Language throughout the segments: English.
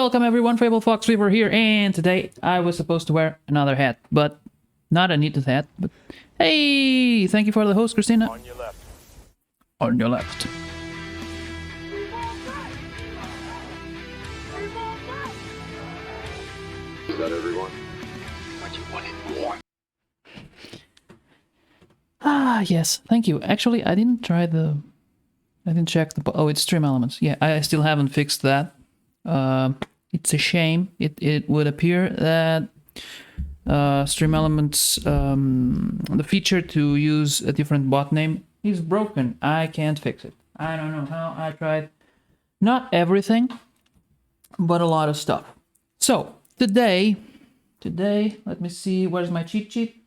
Welcome everyone, Fable Fox Weaver here, and today I was supposed to wear another hat, but not a knitted hat, but hey, thank you for the host, Christina. On your left. On your left. Is that everyone? What you wanted more? Ah, yes, thank you. Actually, I didn't check the... Oh, it's Stream Elements. Yeah, I still haven't fixed that. It's a shame. It would appear that Stream Elements, the feature to use a different bot name is broken. I can't fix it. I don't know how. I tried not everything, but a lot of stuff. So today, let me see, where's my cheat sheet?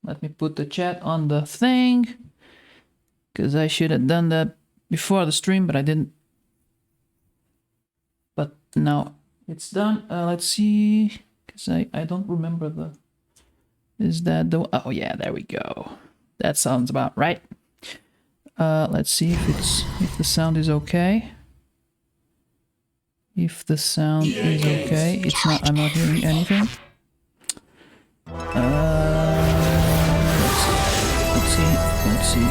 Let me put the chat on the thing, because I should have done that before the stream, but I didn't. But now it's done. Let's see, because I don't remember the... Is that the... Oh yeah, there we go. That sounds about right. Let's see if the sound is okay. If the sound is okay, it's not. I'm not hearing anything. Let's see.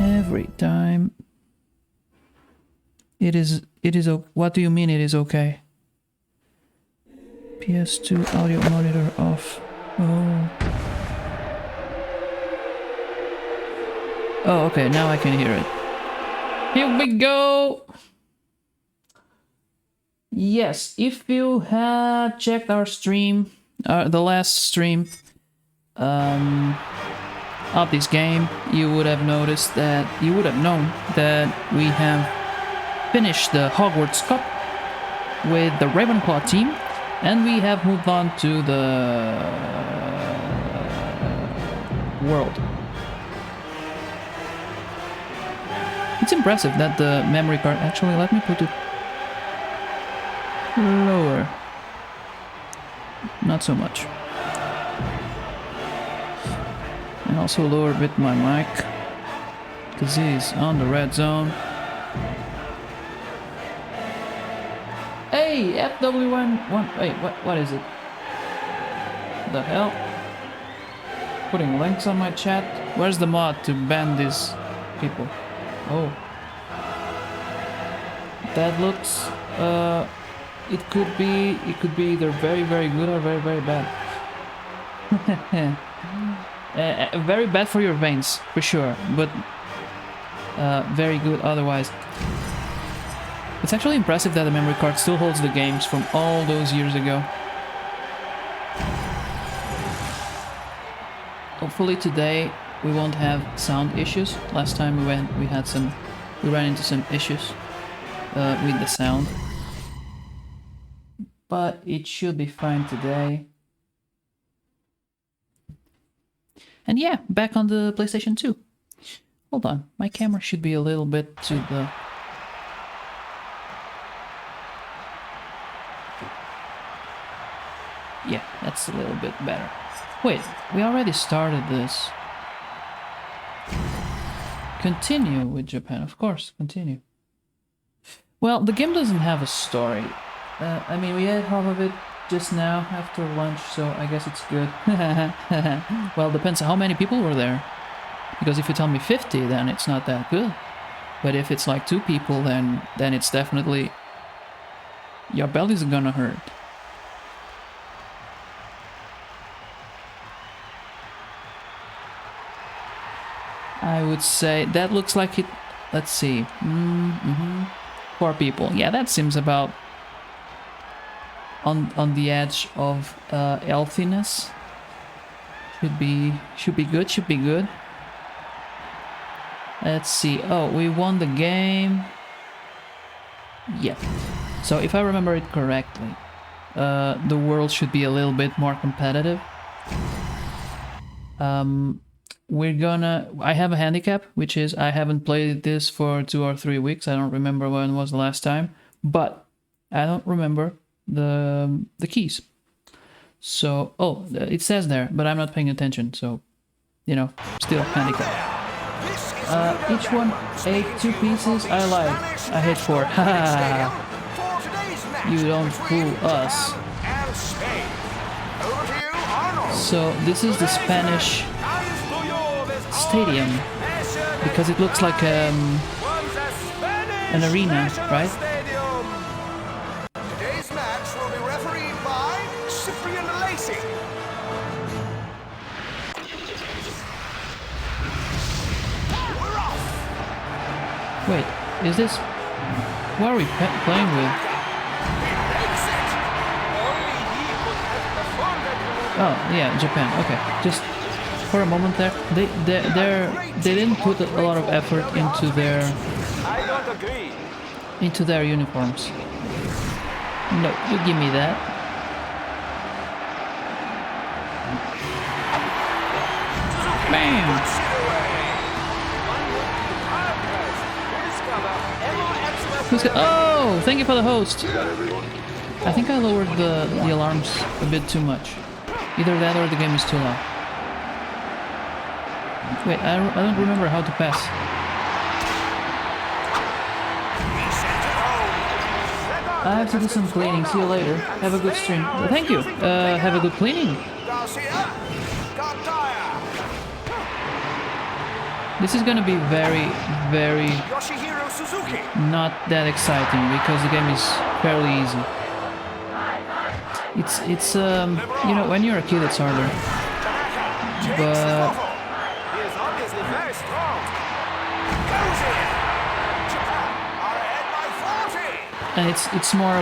Every time. It is. What do you mean it is okay? PS2 audio monitor off. Oh. Oh, okay. Now I can hear it. Here we go. Yes, if you had checked our stream, the last stream of this game, you would have noticed that, you would have known that we have finished the Hogwarts Cup with the Ravenclaw team, and we have moved on to the world. It's impressive that the memory card, actually let me put it lower. Not so much. And also lower a bit my mic, because he's on the red zone. Hey, FW1, wait, what is it? The hell? Putting links on my chat. Where's the mod to ban these people? Oh. That looks, it could be either very, very good or very, very bad. Very bad for your veins, for sure, but very good otherwise. It's actually impressive that the memory card still holds the games from all those years ago. Hopefully today we won't have sound issues. Last time we ran into some issues with the sound. But it should be fine today. And yeah, back on the PlayStation 2. Hold on, my camera should be a little bit to the... Yeah, that's a little bit better. Wait, we already started this. Continue with Japan, of course, continue. Well, the game doesn't have a story. I mean, we had half of it just now after lunch, so I guess it's good. Well, depends on how many people were there. Because if you tell me 50, then it's not that good. But if it's like 2 people, then it's definitely... Your belly's gonna hurt. I would say that looks like it... Let's see. 4 people. Yeah, that seems about... on the edge of healthiness. Should be good. Let's see. Oh, we won the game. Yeah. So if I remember it correctly, the world should be a little bit more competitive. I have a handicap, which is I haven't played this for 2 or 3 weeks. I don't remember when was the last time, but I don't remember the keys. So, oh, it says there, but I'm not paying attention, so, you know, still handicap. Each one ate 2 pieces. I lied. I hate 4. You don't fool us. And Spain. Over to you, Arnold. So this is the Spanish stadium because it looks like an arena, right? Today's match will be refereed by Cyprian Lacey. We're off. Wait, is this... What are we playing with? He makes it. Only he could have performed that maneuver. Oh, yeah, Japan. Okay, just for a moment there, they didn't put a lot of effort into I don't agree. their uniforms. No, you give me that. Bam! Who's got... Oh, thank you for the host. I think I lowered the alarms a bit too much. Either that or the game is too loud. Wait, I don't remember how to pass. I have to do some cleaning. See you later. Have a good stream. Thank you. Have a good cleaning. Garcia, Gardaya, This is gonna be very, very Yoshihiro Suzuki. not that exciting because the game is fairly easy. It's you know, when you're a kid it's harder, but He is obviously very strong. Goes in. Japan are ahead by 40. and it's more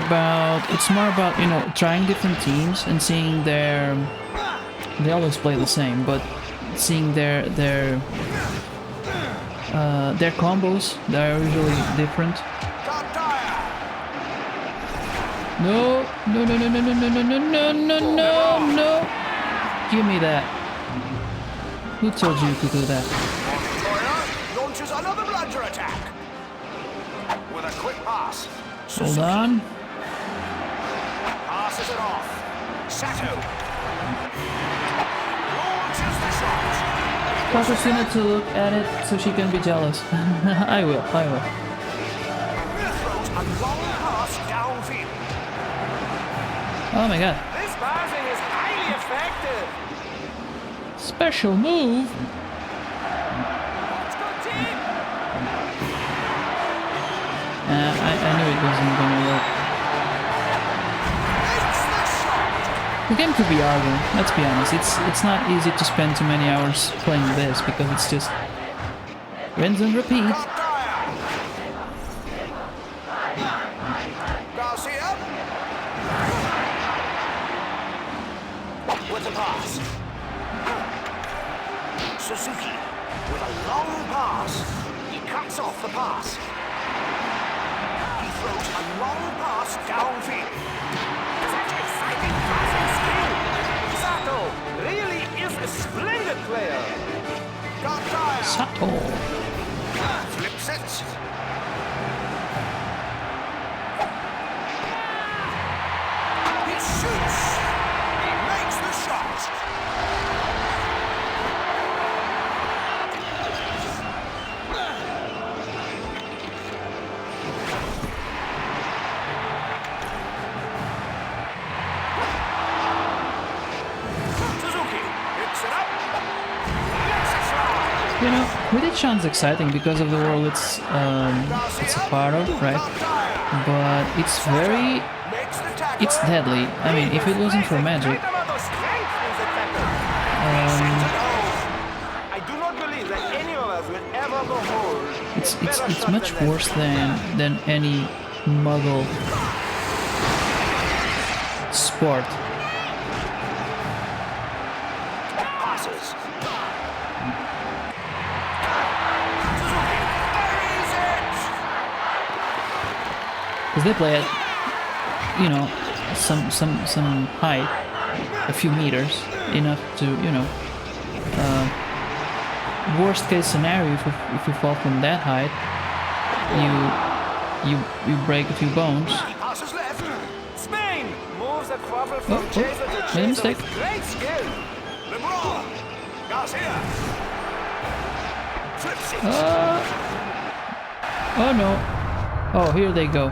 about you know, trying different teams and seeing they always play the same, but seeing their combos that are usually different. Gardaya. No, no, no, no, no, no, no, no, no, no, no, no, no. Give me that. Who told you to do that? Victoria launches another blunder attack. With a quick pass. Hold on. Passes it off. Sato. Launches the shot. Tell Christina to look at it so she can be jealous. I will. Throws a long pass downfield. Oh my god. This passing is highly effective. Special move. Let's go, team. I knew it wasn't gonna work. Makes the shot. The game could be harder, let's be honest. It's not easy to spend too many hours playing this because it's just rinse and repeat. Gardaya. Garcia. With the pass. Suzuki with a long pass. He cuts off the pass. He throws a long pass downfield. Such exciting passing skill. Sato really is a splendid player. Gardaya Sato. flips it. He shoots. He makes the shot. Suzuki picks it up. Lets it fly. You know, Quidditch sounds exciting because of the world it's a part of, right? But it's very... Makes the tackle. it's deadly. I mean, if it wasn't for magic... I do not believe that any of us will ever behold. It's much worse than any Muggle sport. Passes. Suzuki buries it. Because they play at, you know, some height, a few meters, enough to, you know, worst case scenario, if you fall from that height, you break a few bones. He passes left. Spain moves the quaffle from Oh, chaser to made a chaser mistake. with great skill. LeBron. Garcia. Flips it. Oh no. Oh, here they go.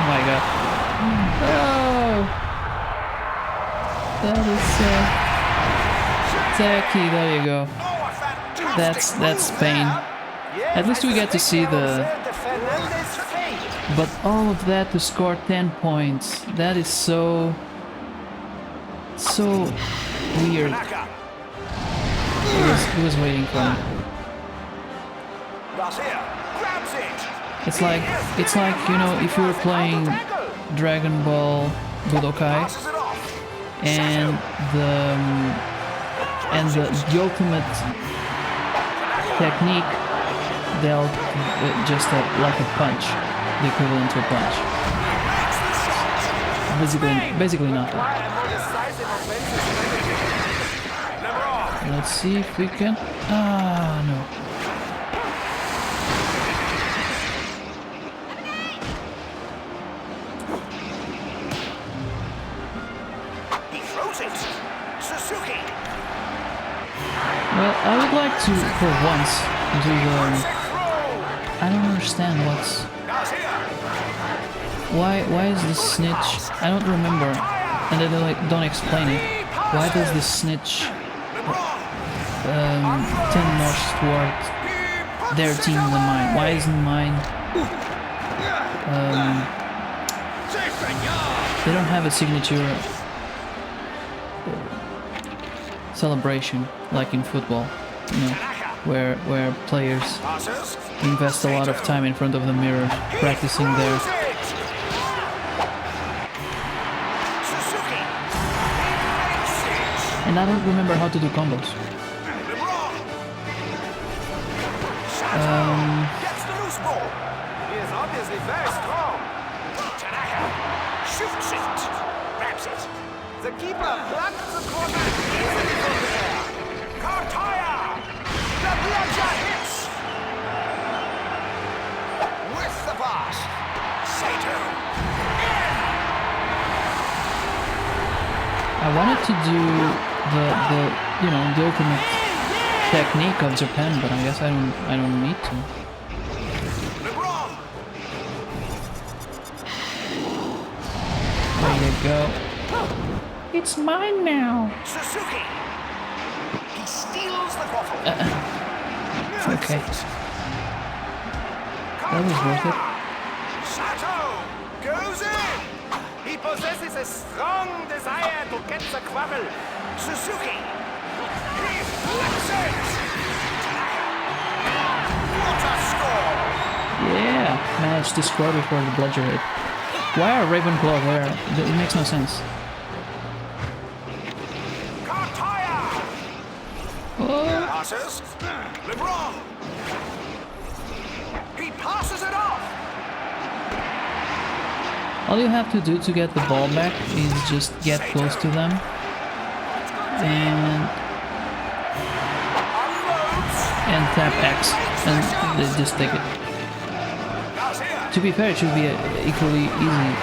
my god. Oh! That is so tacky. There you go. That's pain. At least we get to see the... But all of that to score 10 points. That is so weird. He was waiting for me. It's like, you know, if you were playing Dragon Ball Budokai and the ultimate technique dealt just like a punch, the equivalent to a punch. Basically nothing. Let's see if we can... Ah, no. Well, I would like to, for once, do the... I don't understand what's... Why is this snitch... I don't remember, and they don't explain it. Why does this snitch tend more toward their team than mine? Why isn't mine... they don't have a signature celebration like in football, you know, where players invest a lot of time in front of the mirror practicing their... And I don't remember how to do combos. Gets the loose ball. He is obviously very strong. Tanaka shoots it. Grabs it. The keeper plucks the corner easily from there. Kartaya! The bludger hits! With the pass. Sato. I wanted to do the you know, the ultimate technique of Japan, but I guess I don't need to. There you go. It's mine now. Suzuki. He steals the bottle. Okay. That was worth it. Sato goes in. He possesses a strong desire to get the quarrel. Suzuki. He flips it. What a score! Yeah, managed to score before the bludger hit. Why are Ravenclaw there? It makes no sense. Oh. Passes. LeBron. He passes it off. All you have to do to get the ball back is just get close to them and tap X and they just take it. To be fair, it should be equally easy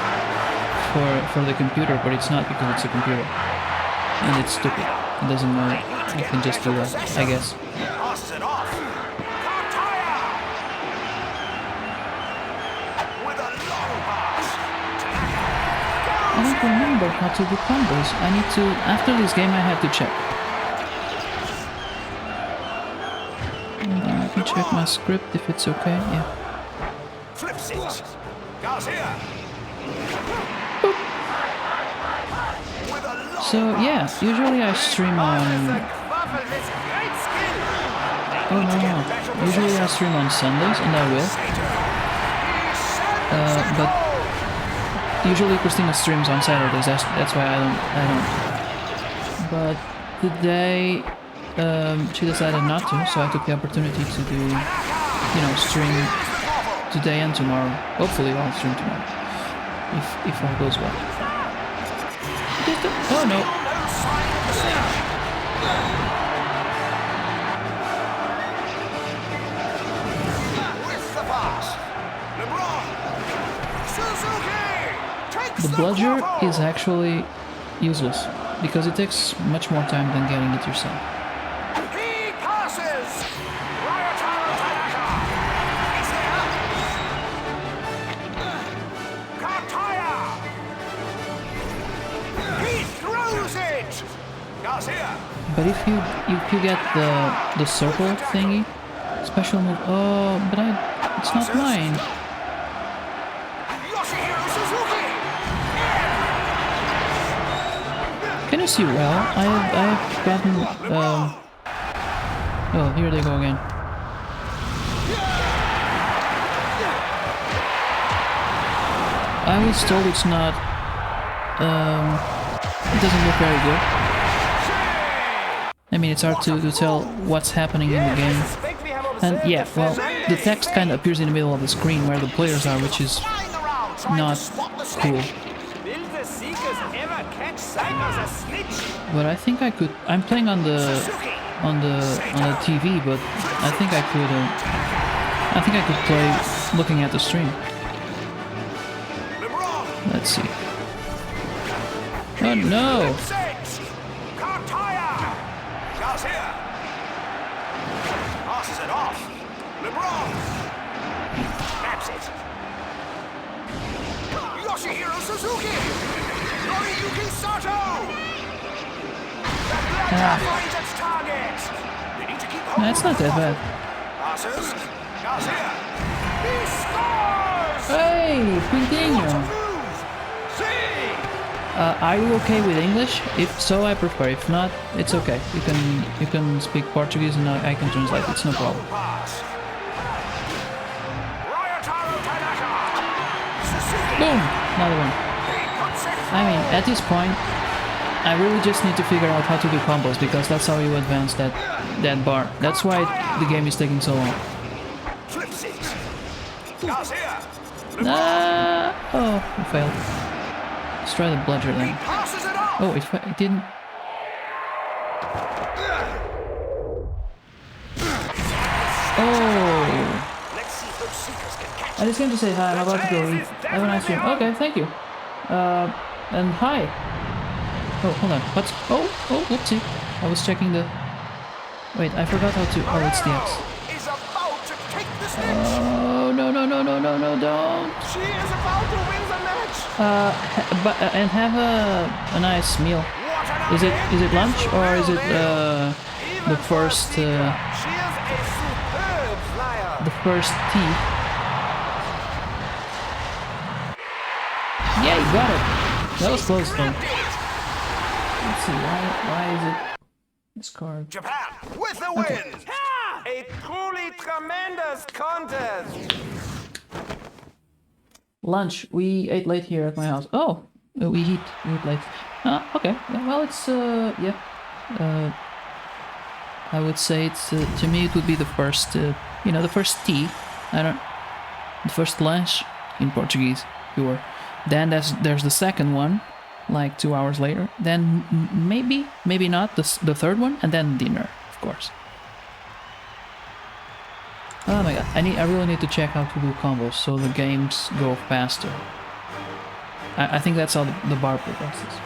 for the computer, but it's not because it's a computer. And it's stupid. It doesn't know you can just do that, I guess. I don't remember how to do combos. I need to... After this game I have to check. And then I can check my script if it's okay, yeah. Flips it. Garcia. So yeah, usually I stream on... Oh no. Usually I stream on Sundays, and I will. But usually Christina streams on Saturdays. That's why I don't. But today she decided not to, so I took the opportunity to do, you know, stream today and tomorrow. Hopefully I'll stream tomorrow, if all goes well. Oh no. The bludger is actually useless because it takes much more time than getting it yourself. He passes. Ryotaro Tanaka. Garcia. But if you get the circle thingy, special move. Oh, but it's not mine. Yoshihiro Suzuki. Can you see well? I've gotten oh, here they go again. I was told it's not it doesn't look very good. I mean, it's hard to tell what's happening in the game. And yeah, well, the text kind of appears in the middle of the screen where the players are, which is not cool. But I think I could. I'm playing on the TV, but I think I could play looking at the stream. Let's see. Oh no! Passes it off. LeBron. That's it. Yoshihiro Suzuki. Noriyuki Sato. The blood finds its target. They need to keep hold. That's not that bad. Passes. Garcia. He scores. Hey, Quintino. Are you okay with English? If so, I prefer. If not, it's okay. You can speak Portuguese and I can translate. It's no problem. Boom! Another one. I mean, at this point, I really just need to figure out how to do combos because that's how you advance that bar. That's why the game is taking so long. Oh, I failed. Let's try the bludger then. Oh, it didn't. Oh! I just came to say hi. I'm about to go eat. Have a nice stream. Okay, thank you. And hi. Oh, hold on. What's? Oh, whoopsie. I was checking the. Wait, I forgot how to. Oh, it's the X. Oh no! Don't. She is about to win the match. And have a nice meal. Is it lunch or is it the first She is a superb flyer. the first tea? Yeah, you got it. That was close though. Let's see why is it this card? Japan with the win. A truly tremendous contest. Lunch. We ate late here at my house. Oh, we eat late. Okay. Yeah, well, it's yeah. I would say it's to me it would be the first, the first tea. The first lunch in Portuguese. Pure. Then there's the second one, like 2 hours later. Then maybe not the third one, and then dinner, of course. Oh my god, I really need to check how to do combos so the games go faster. I think that's how the bar progresses.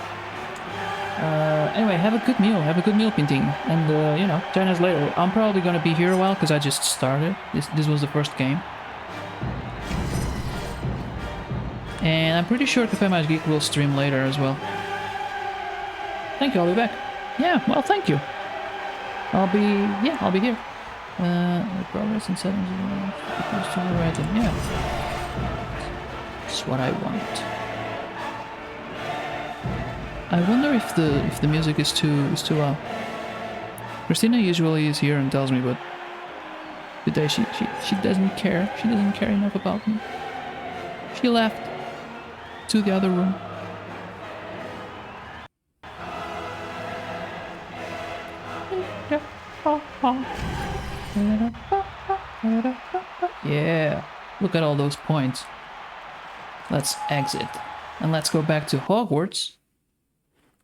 Anyway, have a good meal, Pinting. And, join us later. I'm probably gonna be here a while because I just started. This was the first game. And I'm pretty sure Cafe Match Geek will stream later as well. Thank you, I'll be back. Yeah, well, thank you. I'll be here. Progress and settings. Yeah. That's what I want. I wonder if the music is too loud. Christina usually is here and tells me, but today she doesn't care. She doesn't care enough about me. She left to the other room. Yeah, look at all those points. Let's exit. And let's go back to Hogwarts,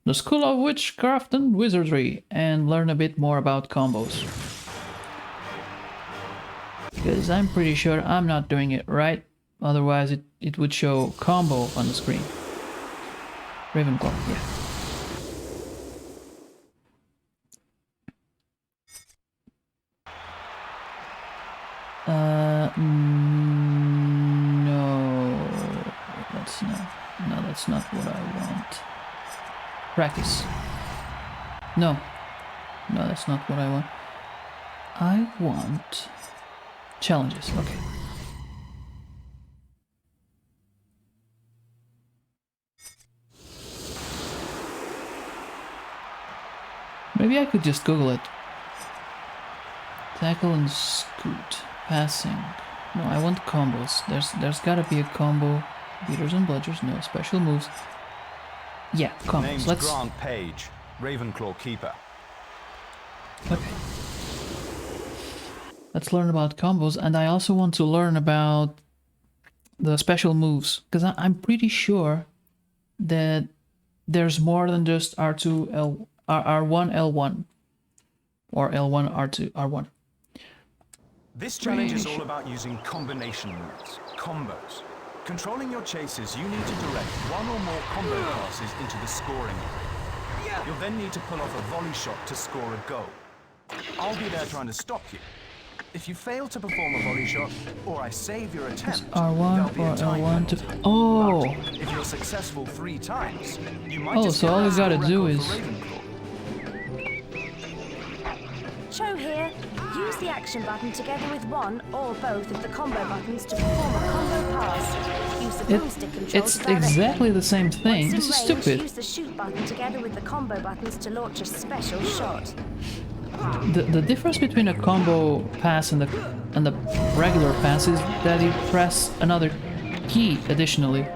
the School of Witchcraft and Wizardry, and learn a bit more about combos. Because I'm pretty sure I'm not doing it right, otherwise it would show combo on the screen. Ravenclaw, yeah. No, that's not what I want. Practice. No. No, that's not what I want. I want challenges. Okay. Maybe I could just Google it. Tackle and scoot. Passing. No, I want combos. There's gotta be a combo. Beaters and bludgers. No special moves. Yeah, combos. Name's Let's. Grant Page, Ravenclaw Keeper. Okay. Let's learn about combos, and I also want to learn about the special moves, because I'm pretty sure that there's more than just R2 L R1 L1 or L1 R2 R1. This challenge is all about using combination moves, combos. Controlling your chases, you need to direct one or more combo passes into the scoring area. You'll then need to pull off a volley shot to score a goal. I'll be there trying to stop you. If you fail to perform a volley shot, or I save your attempt, R1 there'll be or a time L1 to... penalty. Oh! But if you're successful 3 times, you might Oh, just so get all a you gotta score do record is... for Ravenclaw. Cho here. Use the action button together with one or both of the combo buttons to perform a combo pass. Use the boomstick control It's to direct exactly them. the same thing. Once in This is range, stupid. use the shoot button together with the combo buttons to launch a special shot. The difference between a combo pass and the regular pass is that you press another key additionally.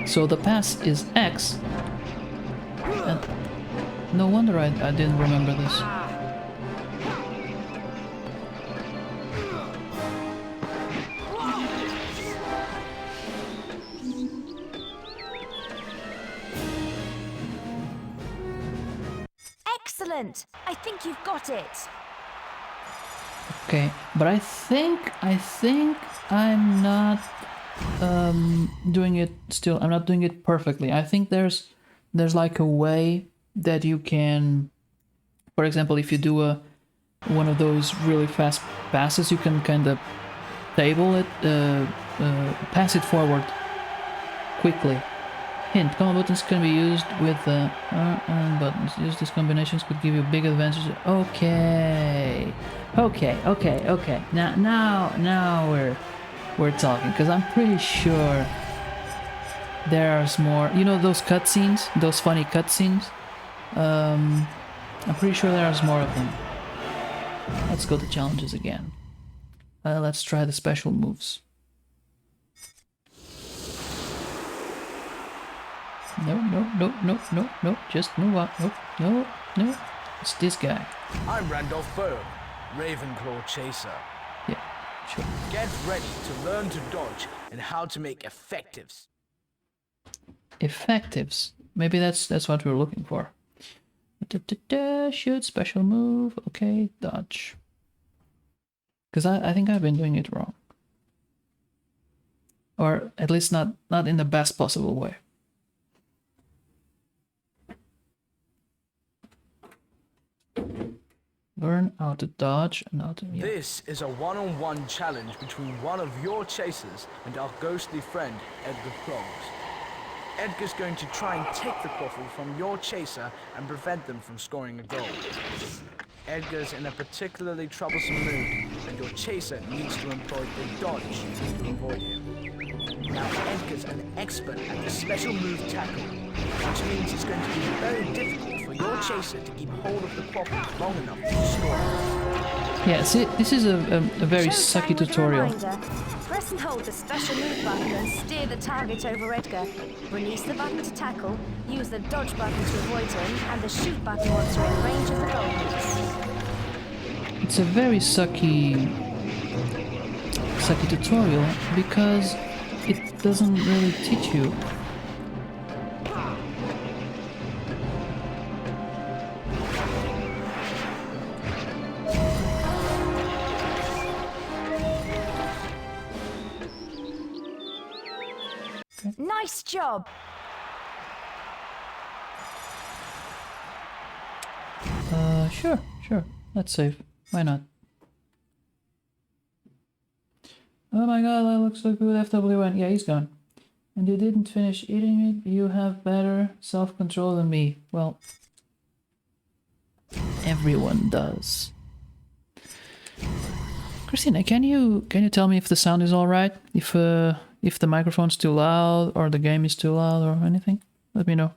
So the pass is X. And no wonder I didn't remember this. Excellent! I think you've got it. Okay, but I think I'm not doing it still. I'm not doing it perfectly. I think there's like a way that you can, for example, if you do one of those really fast passes, you can kind of table it, pass it forward quickly. Hint: combo buttons can be used with and buttons. Use these combinations could give you big advantages. Okay. Now we're talking, because I'm pretty sure there's more. You know those cutscenes, those funny cutscenes. I'm pretty sure there's more of them. Let's go to challenges again. Let's try the special moves. No. Just move on. No. It's this guy. I'm Randolph Boehm, Ravenclaw Chaser. Yeah, sure. Get ready to learn to dodge and how to make effectives. Effectives. Maybe that's what we're looking for. Shoot, special move. Okay, dodge. Because I think I've been doing it wrong. Or at least not in the best possible way. Learn how to dodge and how to... Yeah. This is a one-on-one challenge between one of your chasers and our ghostly friend, Edgar Plogs. Edgar's going to try and take the quaffle from your chaser and prevent them from scoring a goal. Edgar's in a particularly troublesome mood, and your chaser needs to employ the dodge to avoid him. Now, Edgar's an expert at the special move tackle, which means it's going to be very difficult for your chaser to keep hold of the quaffle long enough to score. Yeah, see, this is a very Showtime sucky with a tutorial. reminder. Press and hold the special move button and steer the target over Edgar. Release the button to tackle, use the dodge button to avoid him, and the shoot button once you're in range of the goalpost. It's a very sucky tutorial because it doesn't really teach you. Nice job! Sure. Let's save. Why not? Oh my god, that looks so good. FW1. Yeah, he's gone. And you didn't finish eating it? You have better self-control than me. Well, Everyone does. Christina, can you tell me if the sound is all right? If the microphone's too loud or the game is too loud or anything? Let me know,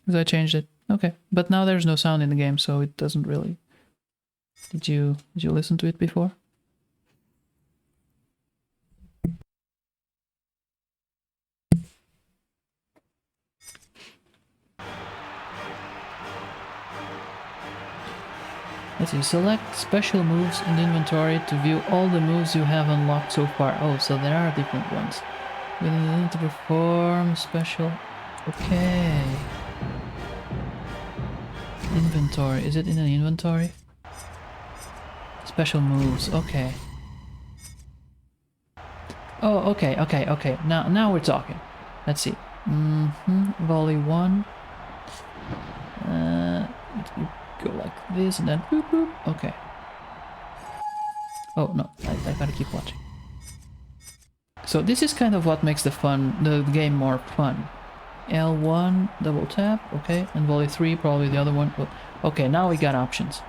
because I changed it. Okay, but now there's no sound in the game, so it doesn't really. Did you listen to it before? Let's see, select special moves in the inventory to view all the moves you have unlocked so far. Oh, so there are different ones. We need to perform special... Okay. Inventory. Is it in an inventory? Special moves. Okay. Oh, okay. Now we're talking. Let's see. Volley 1. You go like this and then boop boop. Okay. Oh no, I gotta keep watching. So this is kind of what makes the game more fun. L1, double tap, okay, and volley 3, probably the other one. Okay, now we got options.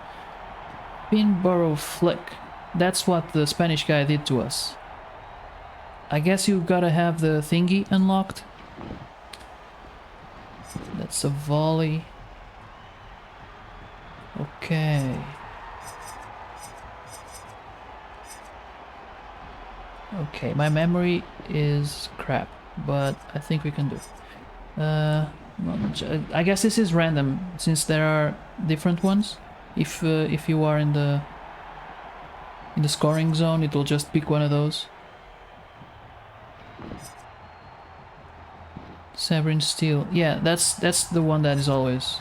Pin, burrow, flick. That's what the Spanish guy did to us. I guess you gotta have the thingy unlocked. That's a volley. Okay. Okay, my memory is crap, but I think we can do it. I guess this is random, since there are different ones. If you are in the scoring zone, it will just pick one of those. Severin Steel. Yeah, that's the one that is always.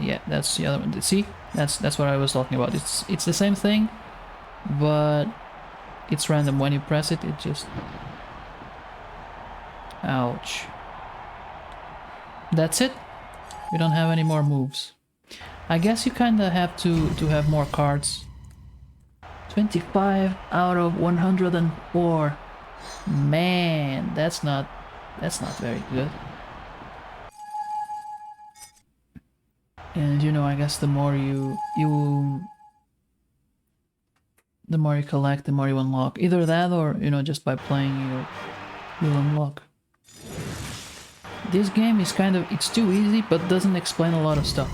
Yeah, that's the other one. See, that's what I was talking about. It's the same thing, but it's random. When you press it, it just. Ouch. That's it. We don't have any more moves. I guess you kinda have to have more cards. 25 out of 104. Man, that's not very good. And you know, I guess the more you collect, the more you unlock. Either that or, you know, just by playing you'll unlock. This game is it's too easy, but doesn't explain a lot of stuff.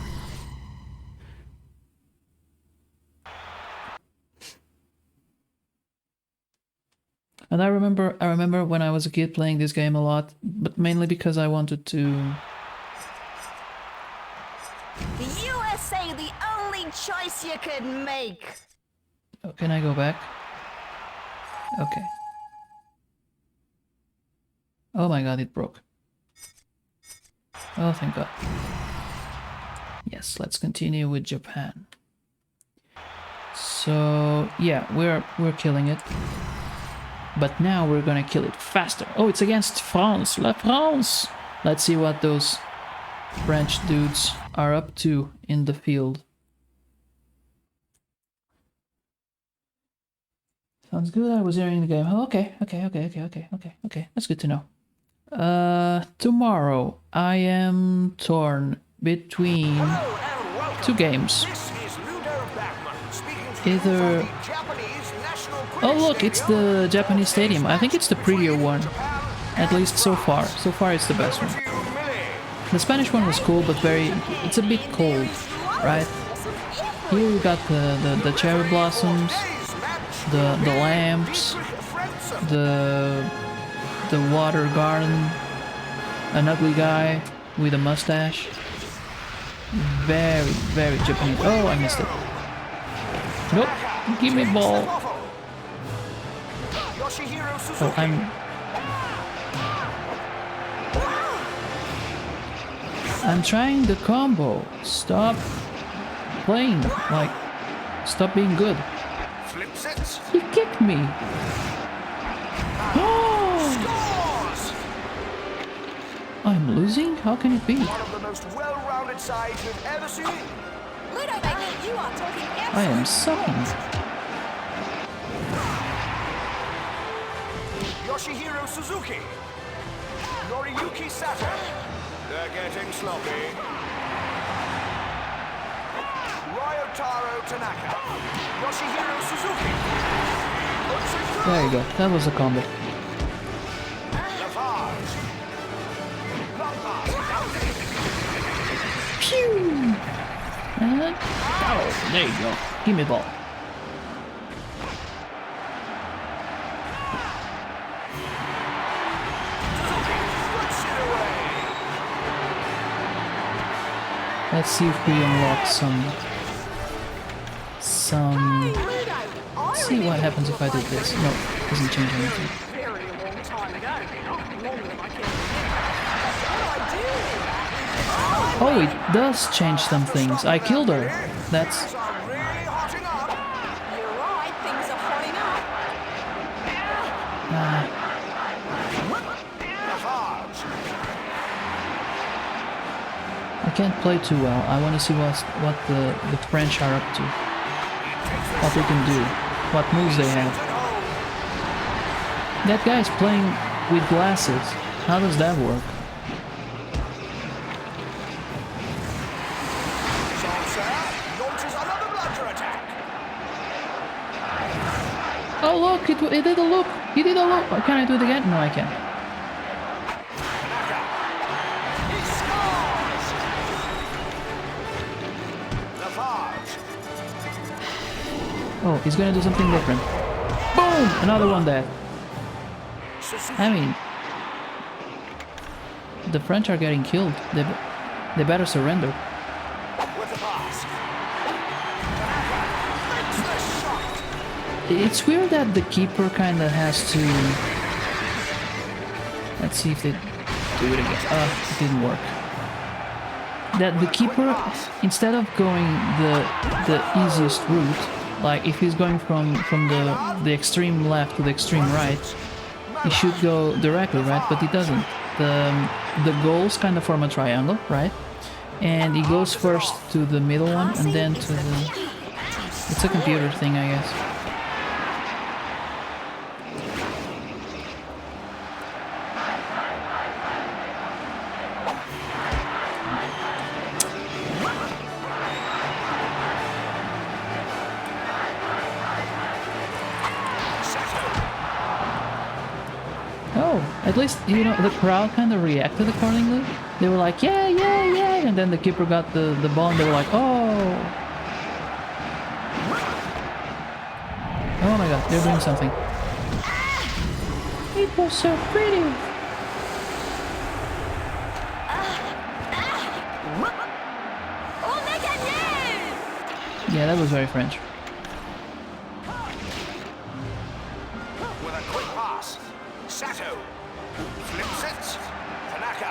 And I remember when I was a kid playing this game a lot, but mainly because I wanted to. The USA, the only choice you could make. Oh, can I go back? Okay. Oh my god, it broke. Oh, thank god. Yes, let's continue with Japan. So, yeah, we're killing it. But now we're gonna kill it faster. Oh, it's against France. La France! Let's see what those French dudes are up to in the field. Sounds good. I was hearing the game. Oh, okay. That's good to know. Tomorrow I am torn between two games. Either... Oh look, it's the Japanese stadium. I think it's the prettier one. At least so far. So far it's the best one. The Spanish one was cool, but it's a bit cold, right? Here we got the cherry blossoms, the lamps, the water garden, an ugly guy with a mustache. Very, very Japanese. Oh, I missed it. Nope, give me ball. Oh, I'm trying the combo. Stop playing, like, stop being good. He kicked me. Oh! I'm losing? How can it be? One of the most well-rounded sides we've ever seen. Ludo Magnet, you are talking I am sucking. Yoshihiro Suzuki. Noriyuki Sato. They're getting sloppy. Ryotaro Tanaka. Yoshihiro Suzuki. There you go. That was a combo. Lafarge. Long pass. Pew! And oh, there you go. Give me the ball. Puts it away. Let's see if we unlock some. Let's see what happens if I do this. No, doesn't change anything. Very long time ago. Not longer than I can remember. Oh, it does change some things. I killed her. That's. Things are really hotting up. You're right, things are hotting up. Lafarge. I can't play too well. I want to see what the French are up to. What they can do. What moves they have. That guy's playing with glasses. How does that work? Salsa launches another blunder attack. Oh look, it did a loop. He did a loop. Can I do it again? No, I can't. Tanaka. He scores. Lafarge. Oh, he's gonna do something different. Boom! Another one there. Suzuki. I mean, the French are getting killed. They better surrender. With the pass. Tanaka makes the shot. It's weird that the keeper kind of has to. Let's see if they do it again. It didn't work. That the keeper, instead of going the easiest route, like if he's going from the extreme left to the extreme right, he should go directly, right? But he doesn't. The goals kind of form a triangle, right? And he goes first to the middle one and then to the. It's a computer thing, I guess. Oh, at least, you know, the crowd kind of reacted accordingly. They were like, yeah, yeah, yeah, and then the keeper got the ball and they were like, oh. Oh my god, they're doing something. It was so pretty. Yeah, that was very French. With a quick pass. Sato. Flips it. Tanaka.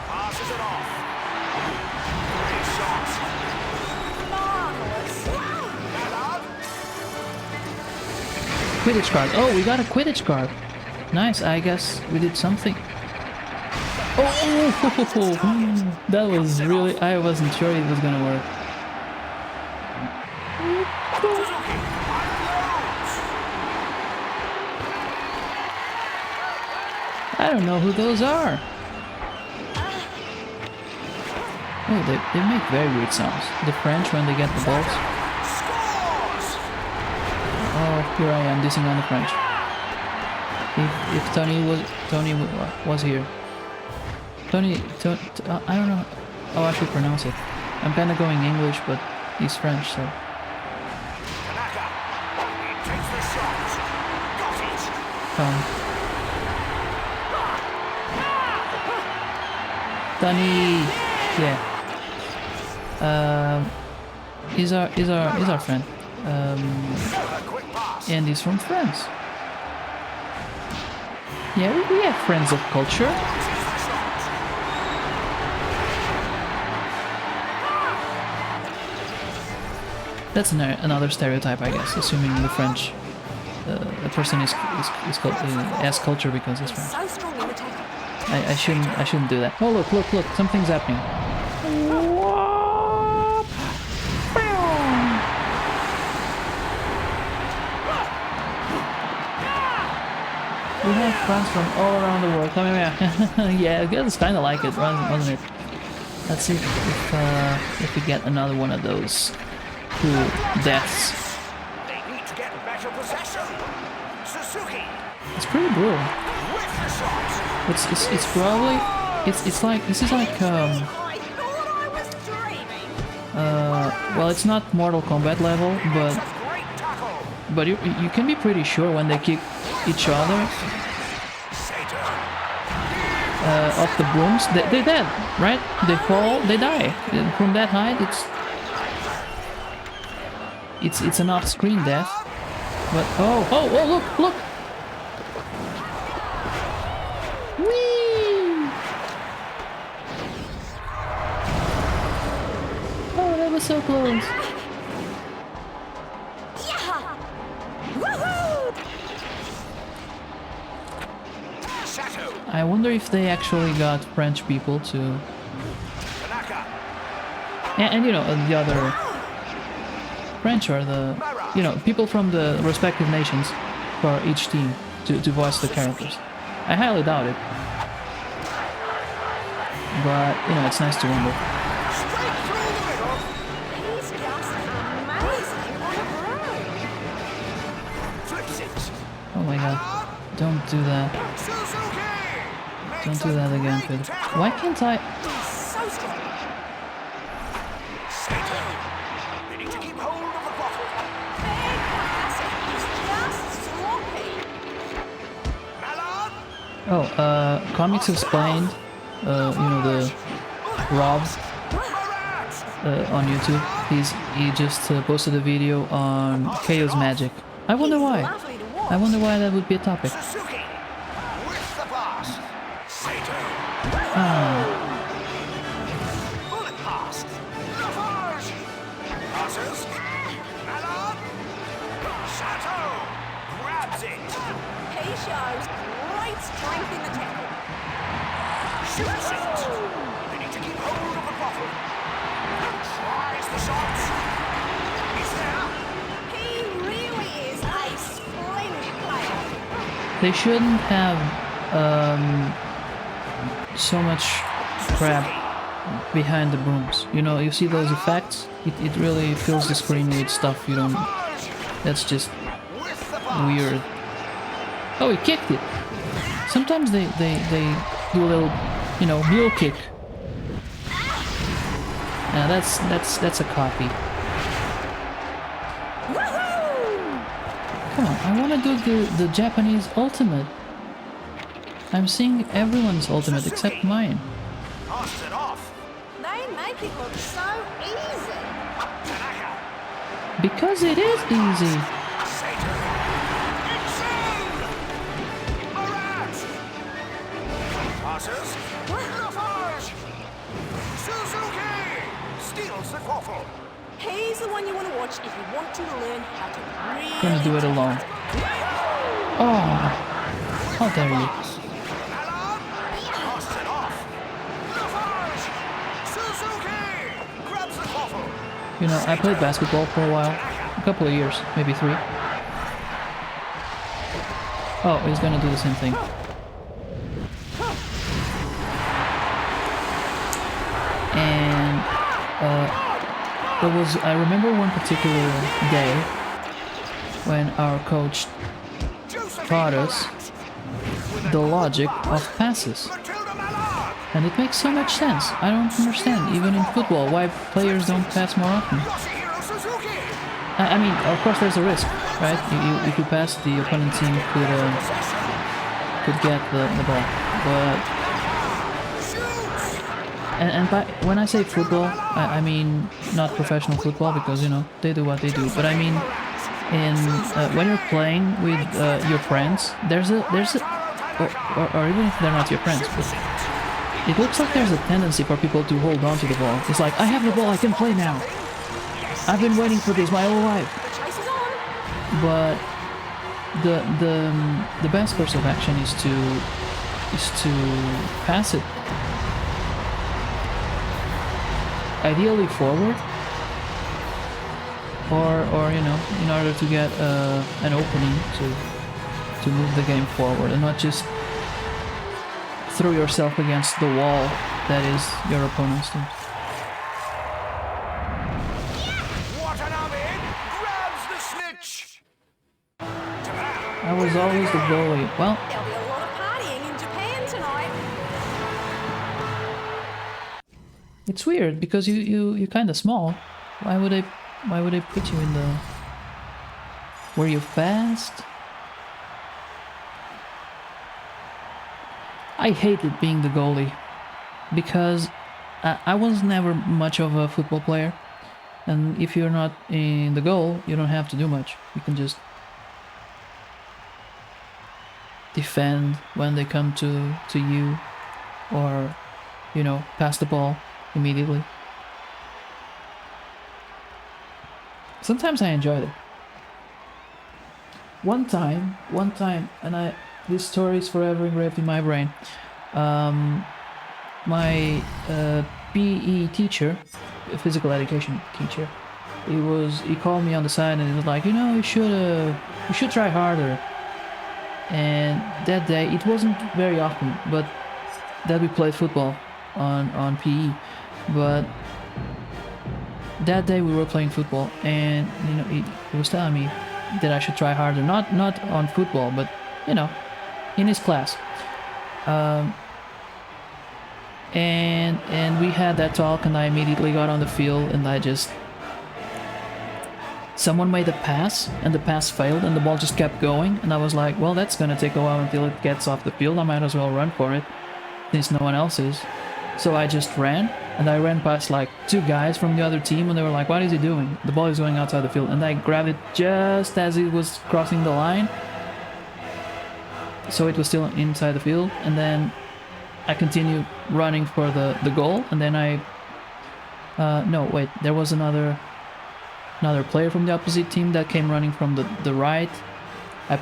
Passes it off. Great shot. Marvelous. Ballard. Quidditch card. Oh, we got a Quidditch card. Nice, I guess we did something. Oh, that was really... I wasn't sure it was gonna work. I don't know who those are. Oh, they make very weird sounds. The French when they get the balls. Scores. Oh, here I am dissing on the French. If Tony was here. I don't know how I should pronounce it. I'm kind of going English, but he's French, so. Tanaka. He takes the shot. Got it. Tony, yeah. He's our friend. With a quick pass. And he's from France. Yeah, we have friends of culture. That's another stereotype, I guess, assuming the French, a person is has culture because he's French. So strong in the tackle. I shouldn't do that. Oh look, something's happening. We have fans from all around the world. Come here. Yeah, it's kind of like it, wasn't it? Let's see if we get another one of those cool deaths. They need to get better possession. Suzuki It's pretty brutal. with the shot. It's probably it's like this is like I thought I was dreaming. well, it's not Mortal Kombat level, It's a great tackle. but you can be pretty sure when they kick each other Sato. off the brooms, they're dead, right? They fall, they die. From that height, it's an off-screen death. But oh, look! Whee! Oh, that was so close. Sato. I wonder if they actually got French people to, Tanaka. and you know the other French are the, you know, people from the respective nations for each team to voice the characters. I highly doubt it, but you know, it's nice to wonder. Straight through the middle. He's just amazing on a broom. Flips it. Oh my god, don't do that. Suzuki. Don't do that again, Quidditch. Why can't I? He's so strong. Sato. They need to keep hold of the bottle. Big classic. He's just sloppy. Mallard. Oh, comics explained. You know, the Rob Marat. on YouTube. He just posted a video on Chaos Magic. I wonder He's why. lovely to watch. I wonder why that would be a topic. Suzuki. With the pass. Sato. Bullet pass. Lafarge. Passes. Mallard. Sato. Grabs it. He shows great strength in the tackle. Shoots it. They need to keep hold of the bottle. Tries the shot. He's there. He really is a splendid player. They shouldn't have so much crap behind the brooms. You know, you see those effects? It really fills the screen with stuff you don't... That's just With the pass. weird. Oh, he kicked it! Sometimes they do a little, you know, mule kick. Now that's a copy. Come on, I wanna do the Japanese ultimate. I'm seeing everyone's ultimate except mine. Passed it off. They make it look so easy. Tanaka. Because it is easy. Sato. It's in. Marat. Passes. Lafarge. Suzuki. Steals the quaffle. He's the one you want to watch if you want to learn how to really... Gonna do it alone. Oh, how dare you? Mallard. Passed it off. Lafarge. Suzuki. Grabs the quaffle. You know, I played basketball for a while. A couple of years, maybe 3. Oh, he's gonna do the same thing. And I remember one particular day when our coach taught us the logic of passes. Matilda Mallard. And it makes so much sense. I don't understand, even in football, why players don't pass more often. Yoshihiro Suzuki. I mean, of course there's a risk, right? If you pass, the opponent team could get the ball. But and when I say football, I mean not professional football, because you know they do what they do. But I mean, in when you're playing with your friends, there's a or even if they're not your friends, but it looks like there's a tendency for people to hold on to the ball. It's like, I have the ball, I can play now. I've been waiting for this my whole life. The chase is on. But the best course of action is to pass it. Ideally forward, or you know, in order to get an opening to move the game forward, and not just throw yourself against the wall that is your opponent's team. What an oven! Grabs the snitch! I was always the goalie. Well, There'll be a lot of partying in Japan tonight. it's weird because you're kind of small. Why would I put you in the? Were you fast? I hated being the goalie because I was never much of a football player, and if you're not in the goal, you don't have to do much. You can just defend when they come to you, or you know, pass the ball immediately. Sometimes I enjoyed it. One time, and this story is forever engraved in my brain. My PE teacher, a physical education teacher, he called me on the side and he was like, you know, you should try harder. And that day, it wasn't very often, but that we played football on PE, but that day we were playing football, and you know, he was telling me that I should try harder, not on football, but you know, in his class. And we had that talk, and I immediately got on the field, and someone made a pass, and the pass failed, and the ball just kept going, and I was like, well, that's gonna take a while until it gets off the field. I might as well run for it, since no one else is. So I just ran, and I ran past like 2 guys from the other team, and they were like, what is he doing? The ball is going outside the field, and I grabbed it just as it was crossing the line, so it was still inside the field, and then I continued running for the goal, and then no, wait, there was another player from the opposite team that came running from the right. I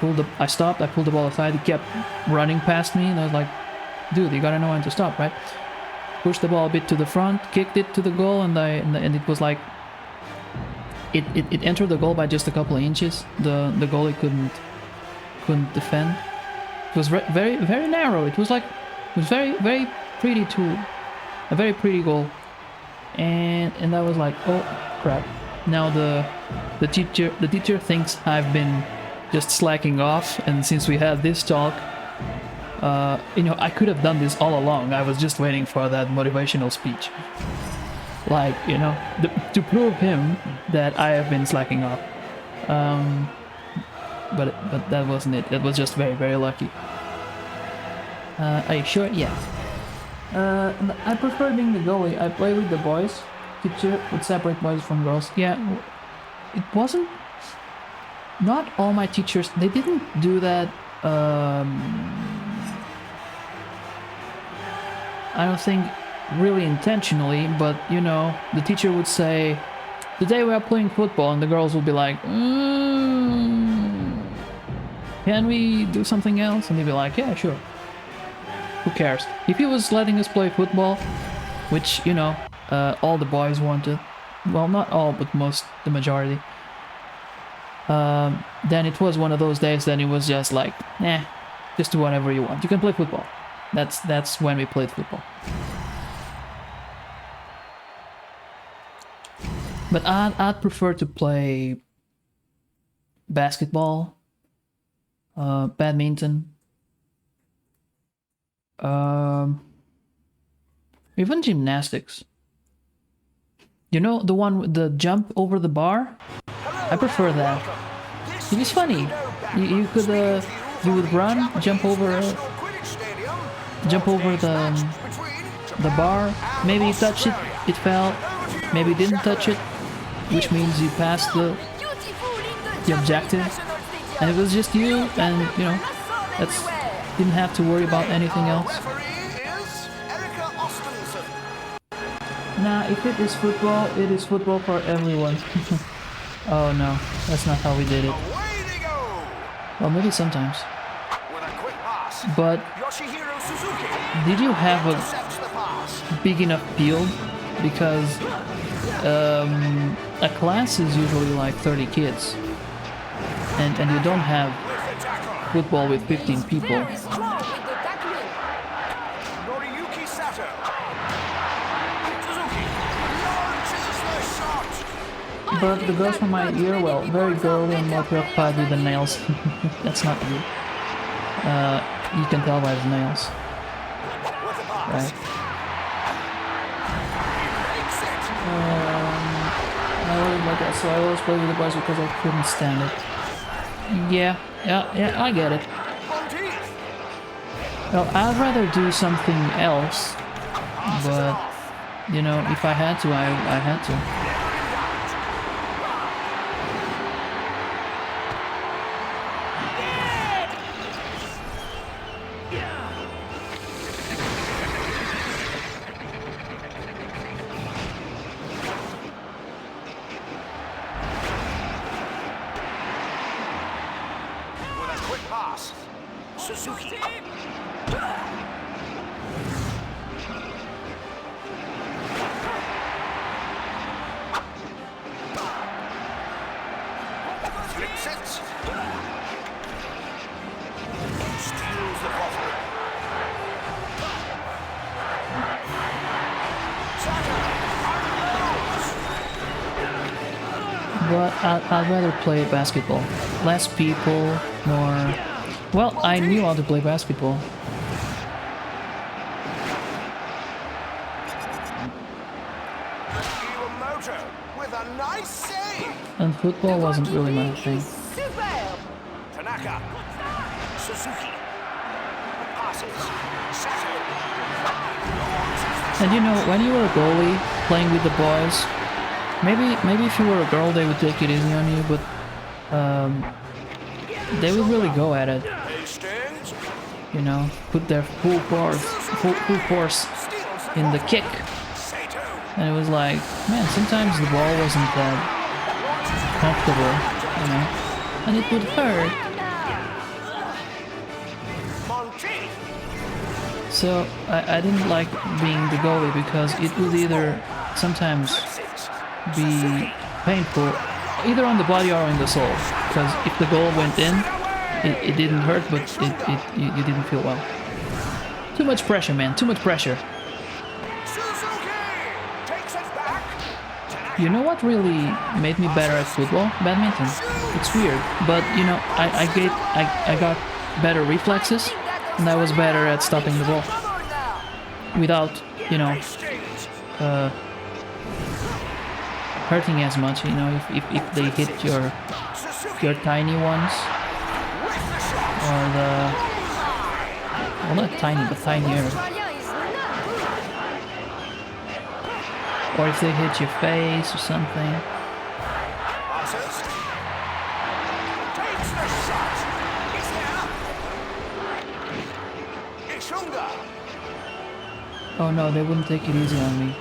stopped, I pulled the ball aside, he kept running past me, and I was like, dude, you gotta know when to stop, right? Pushed the ball a bit to the front, kicked it to the goal, and it was like it entered the goal by just a couple of inches. The goalie couldn't defend. It was very very narrow. It was very very pretty a very pretty goal, and I was like, oh crap! Now the teacher thinks I've been just slacking off, and since we had this talk. You know, I could have done this all along. I was just waiting for that motivational speech. Like, you know, to prove him that I have been slacking off. But that wasn't it. It was just very, very lucky. Are you sure? Yeah. I prefer being the goalie. I play with the boys. Teacher would separate boys from girls. Yeah, it wasn't... Not all my teachers, they didn't do that... I don't think really intentionally, but you know, the teacher would say, today we are playing football, and the girls would be like, can we do something else? And they'd be like, yeah, sure. Who cares? If he was letting us play football, which, you know, all the boys wanted, well, not all, but the majority, then it was one of those days that it was just like, nah, just do whatever you want. You can play football. That's when we played football. But I'd prefer to play basketball, badminton, even gymnastics. You know, the one with the jump over the bar? I prefer that. It is funny. You would run, jump over the bar, maybe you touched it, it fell, maybe you didn't touch it, which means you passed the objective, and it was just you, and you know, didn't have to worry about anything else. Nah, if it is football for everyone. Oh no, that's not how we did it. Well, maybe sometimes. But did you have a big enough field? Because a class is usually like 30 kids, and you don't have football with 15 people. But the girls from my ear, well, very girly and more preoccupied with the nails. That's not you. You can tell by the nails. Right. I wasn't like that, so I always played with the boys because I couldn't stand it. Yeah, I get it. Well, I'd rather do something else, but, you know, if I had to, I had to. With a quick pass. Suzuki. Flips it. Steals the bottle. But I'd rather play basketball. Less people, more... Well, I knew how to play basketball. Iwamoto with a nice save. And football wasn't really my thing. Superb. Tanaka. Suzuki. Passes. Sato. And you know, when you were a goalie, playing with the boys, maybe if you were a girl they would take it easy on you, but they would really go at it. Hastings. You know, put their full force in the kick. Sato. And it was like, man, sometimes the ball wasn't that comfortable, you know, and it would hurt. Monty. So I didn't like being the goalie because it would either sometimes be painful, either on the body or in the soul. Because if the goal went in, it didn't hurt, but you didn't feel well. Too much pressure, man. Too much pressure. Suzuki takes it back. You know what really made me better at football? Badminton. It's weird, but you know, I got better reflexes, and I was better at stopping the ball without, you know, hurting as much. You know, if they hit your tiny ones, or the, well, not tiny, but tinier. Or if they hit your face or something. Passes. Takes the shot. It's there. Ishunga. Oh no, they wouldn't take it easy on me.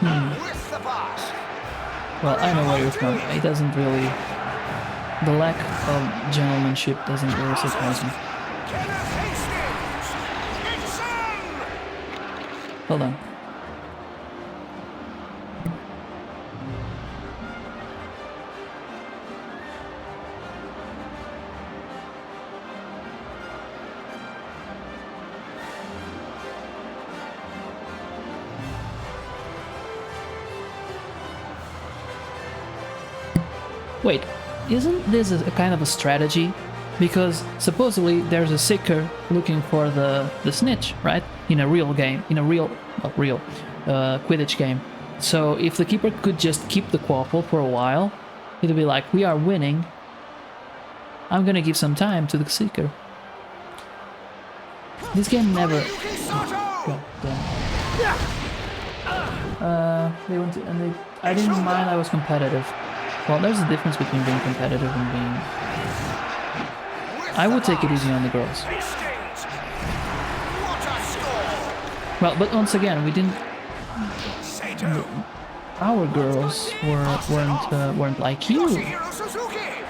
With the pass. Well, I know where you're from. It doesn't really... The lack of gentlemanship doesn't really surprise me. Kenneth Hastings. It's in. Hold on. Wait, isn't this a kind of a strategy? Because supposedly there's a seeker looking for the snitch, right? In a real game, in a real Quidditch game. So if the keeper could just keep the quaffle for a while, it'd be like, we are winning. I'm gonna give some time to the seeker. This game never... God damn. They went to, and they... I didn't mind I was competitive. Well, there's a difference between being competitive and being... I would take it easy on the girls. Hastings. What a score. Well, but once again, we didn't... Sato. Our girls weren't like you. Yoshihiro Suzuki.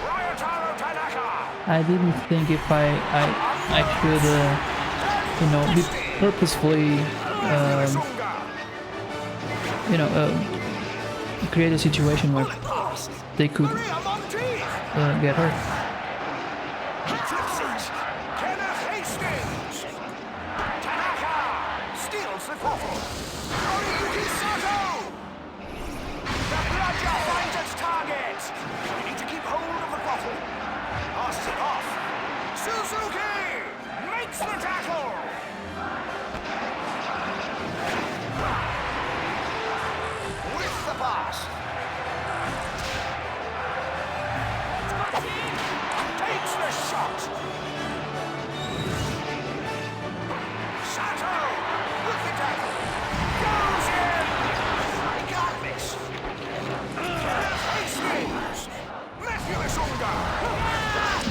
Ryotaro Tanaka. I didn't think if I could, you know, be purposefully, you know, create a situation where they could get hurt. Flips it. Kenneth Hastings. Tanaka steals the quaffle. Oriyuki Sato. The Bludger finds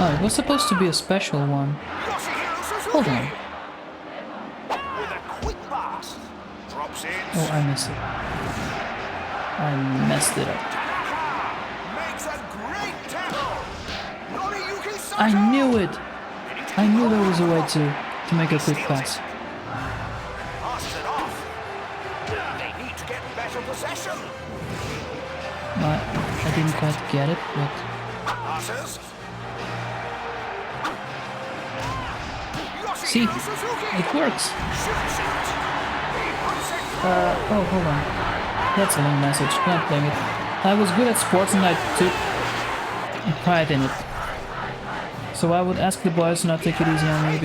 Oh, it was supposed to be a special one. Yoshihiro Suzuki. Hold on. With a quick pass. Drops in. Oh, I missed it. I messed it up. Tanaka makes a great tackle. Noriyuki Sato. I knew it! I knew there was a way to make a quick pass. Passes it off. They need to get better possession. I didn't quite get it, but... Passes. See, Yoshihiro Suzuki. it works! Shoots it. He puts it Oh, hold on. That's a long message, not playing it. I was good at sports and I took pride in it. So I would ask the boys not take it easy on me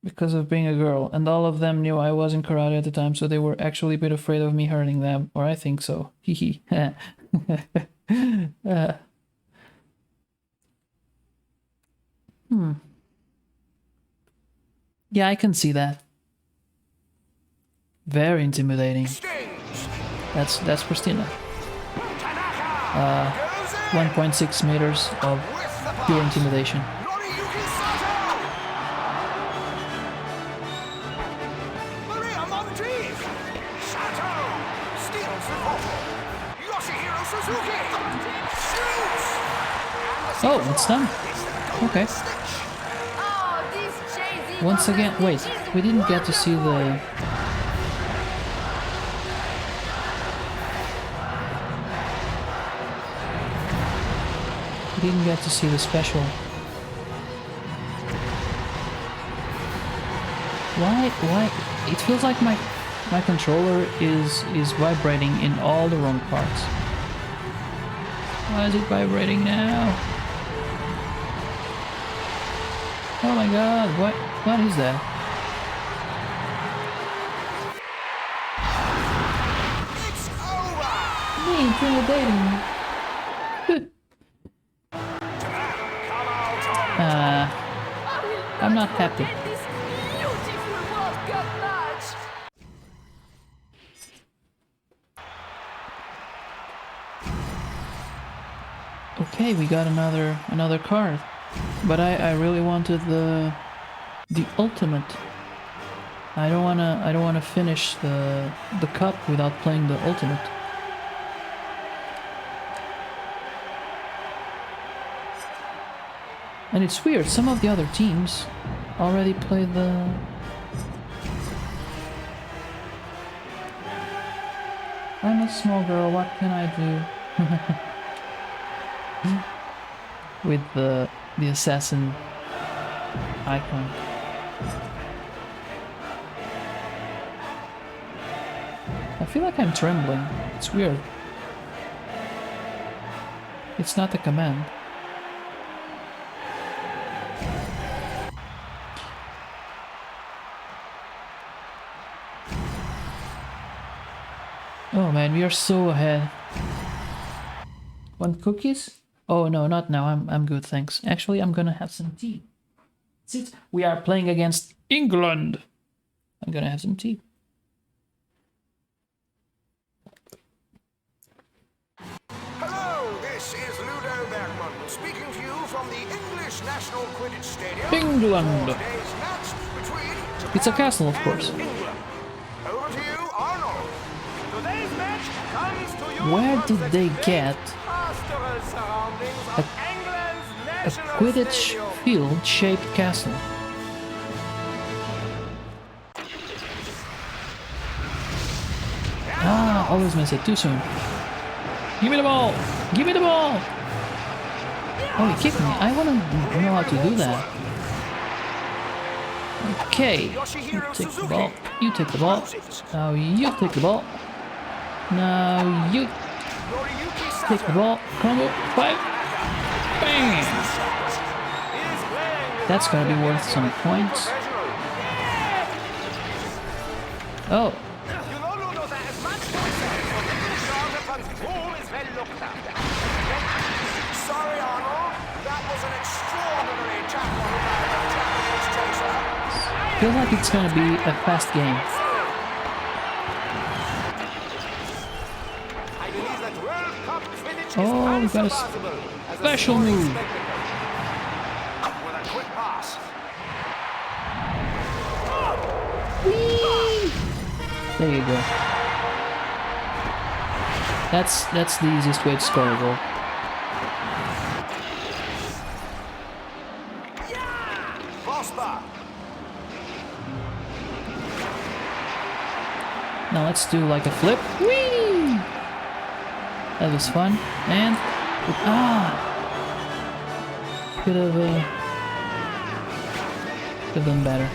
because of being a girl, and all of them knew I was in karate at the time, so they were actually a bit afraid of me hurting them, or I think so. Hehe. Yeah, I can see that. Very intimidating. stings. That's Christina. Tanaka goes in. 1.6 meters of With the pure pass. intimidation. Noriyuki Sato. Maria Monteith. Sato steals the ball. Yoshihiro Suzuki shoots. Oh, it's done. Okay. Oh, this Jay-Z Once again, wait, we didn't get to see the... We didn't get to see the special. Why? It feels like my controller is vibrating in all the wrong parts. Why is it vibrating now? Oh my god, what is that? It's over. Me intimidating. I'm not happy. This beautiful World Cup match. Okay, we got another card. But I really wanted the ultimate. I don't wanna finish the cup without playing the ultimate. And it's weird, some of the other teams already played the... I'm a small girl, what can I do? With the assassin icon. I feel like I'm trembling. It's weird. It's not a command. Oh man, we are so ahead. Want cookies? Oh no, not now. I'm good, thanks. Actually, I'm gonna have some tea. Since we are playing against England, I'm gonna have some tea. Hello, this is Ludo Bergman speaking to you from the English National Quidditch Stadium. England! For today's match between Japan It's a castle, of course. and England. Over to you, Arnold. Today's match comes to you Where from did the they great get pastoral surroundings of England's a national Quidditch stadium. field-shaped castle? Ah, always miss it too soon. Give me the ball! Give me the ball! Oh, he kicked me. I want to know how to do that. Okay. You take the ball. You take the ball. Now you take the ball. Now you take the ball. Combo. 5. Bang! That's gonna be worth some points. Oh. You know, Ludo, there is much to be said for making sure that one's room is well looked after. Sorry, Arnold. That was an extraordinary tackle by the Japanese chaser. Feels like it's gonna be a fast game. I believe that World Cup Quidditch Oh, we is got a unsurpassable as a special sporting move. spectacle. With a quick pass. There you go. That's the easiest way to score a goal. Prosper. Now let's do like a flip. Whee! That was fun. And could have done better.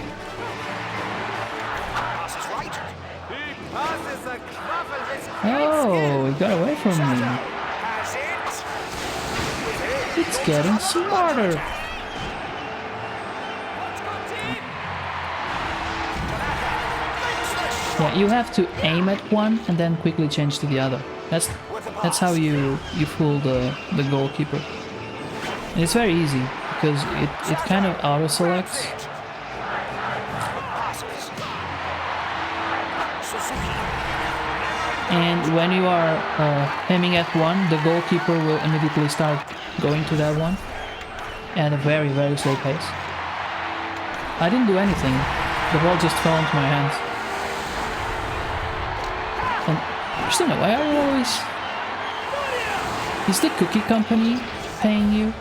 Passes right. He passes a cravel. Oh, he got away from me. Has it. It's getting smarter. Yeah, you have to aim at one and then quickly change to the other. That's how you fool the goalkeeper. And it's very easy because it kind of auto selects. And when you are aiming at one, the goalkeeper will immediately start going to that one at a very, very slow pace. I didn't do anything. The ball just fell into my hands. And Christina, why are you always... Is the cookie company paying you?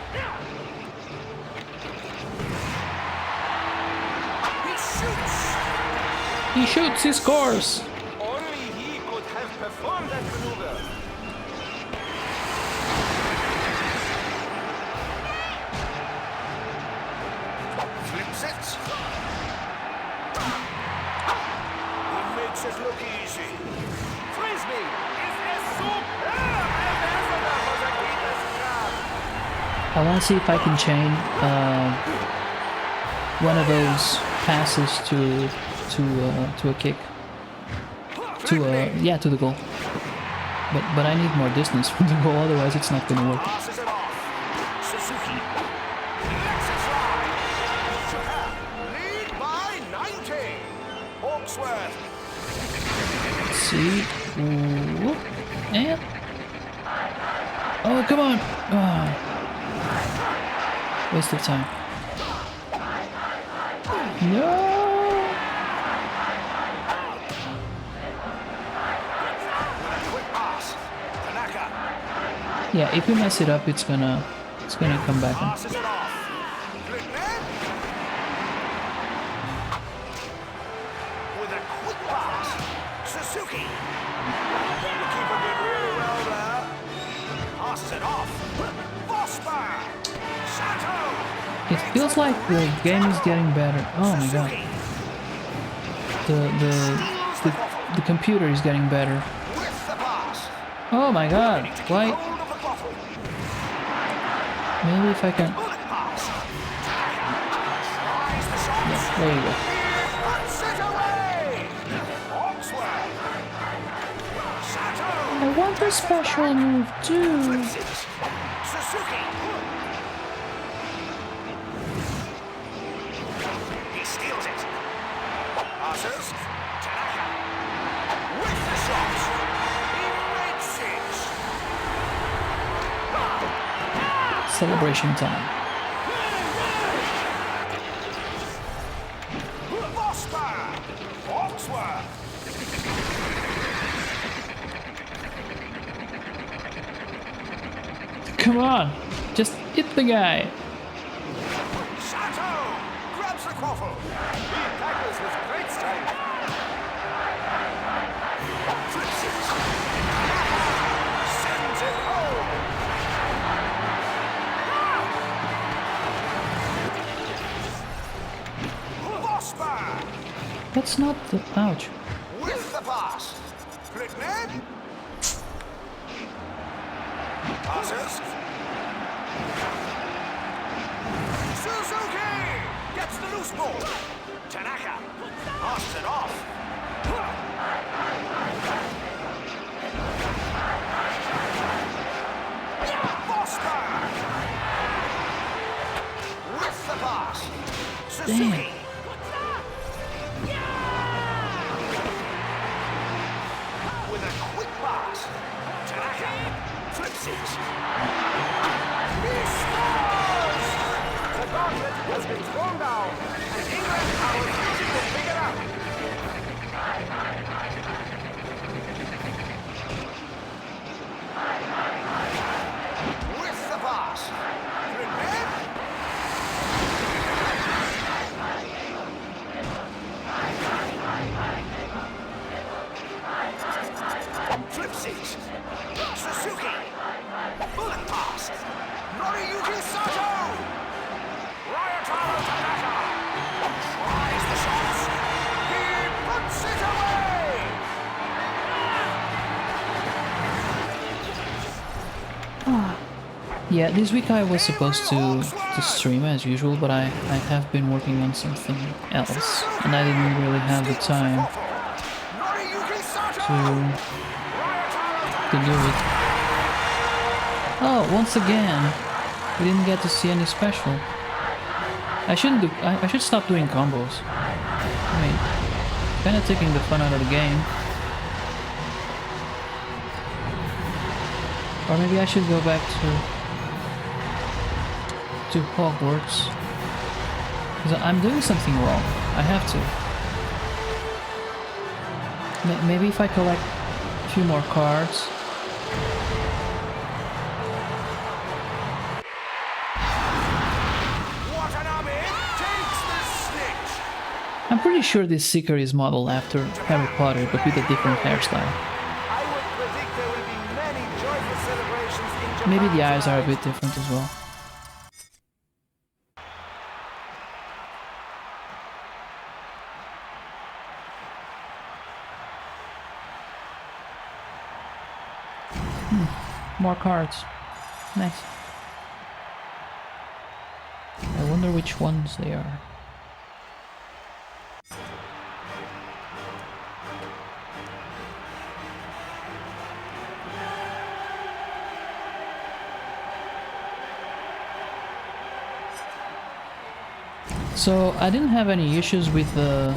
He shoots, he scores! Only he could have performed that maneuver. Flips it. He makes it look easy. Frisbee is a superb ambassador for the Keeper's Club. I want to see if I can chain one of those passes to a kick. To the goal. But I need more distance from the goal, otherwise it's not gonna work. Passes it off. Suzuki lets it fly. Lead by 90. Hawksworth. Let's see. Ooh. And oh, come on! Ah. Waste of time. No! Yeah, if you mess it up, it's gonna come back. Passes it off. Flitman. With a quick pass. Suzuki. The keeper did really well there. Passes it off. Vosper. Sato. It feels like the game is getting better. Oh my god. The computer is getting better. With the pass. Oh my god. Why? Hold of the bottle. Maybe if I can... Bullet pass. Tries the shot. Yeah, there you go. Puts it away. Hawksworth. Sato. I want a special move too. Flips it. Suzuki. He steals it. Passes. Tanaka. With the shot. He makes it. Celebration time. Vosper. Hawksworth. Come on, just hit the guy. Sato grabs the quaffle. He tackles with great strength. Flips it. Sends it home. Vosper That's not the... Ouch. with the pass. Flitman. Passes. Suzuki gets the loose ball. Tanaka passes it off. Vosper with the pass. Suzuki. With a quick pass. Tanaka. Flip six. He scores! The gauntlet has been thrown down, and England are refusing to pick it up. With the pass. Prepare. Flip six. Suzuki. Bullet pass. Noriyuki Sato. Ryotaro Tanaka. Tries the shots. He puts it away. Yeah, this week I was supposed to stream as usual, but I have been working on something else, and I didn't really have the time Noriyuki Sato. to do it. Oh, once again, we didn't get to see any special. I shouldn't do. I should stop doing combos. I mean, kind of taking the fun out of the game. Or maybe I should go back to Hogwarts. Because I'm doing something wrong. I have to. Maybe if I collect a few more cards. Watanabe takes the snitch. I'm pretty sure this Seeker is modeled after Harry Potter, but with a different hairstyle. I would predict there will be many joyful celebrations in Japan. Maybe the eyes are a bit different as well. More cards. Nice. I wonder which ones they are. So I didn't have any issues with the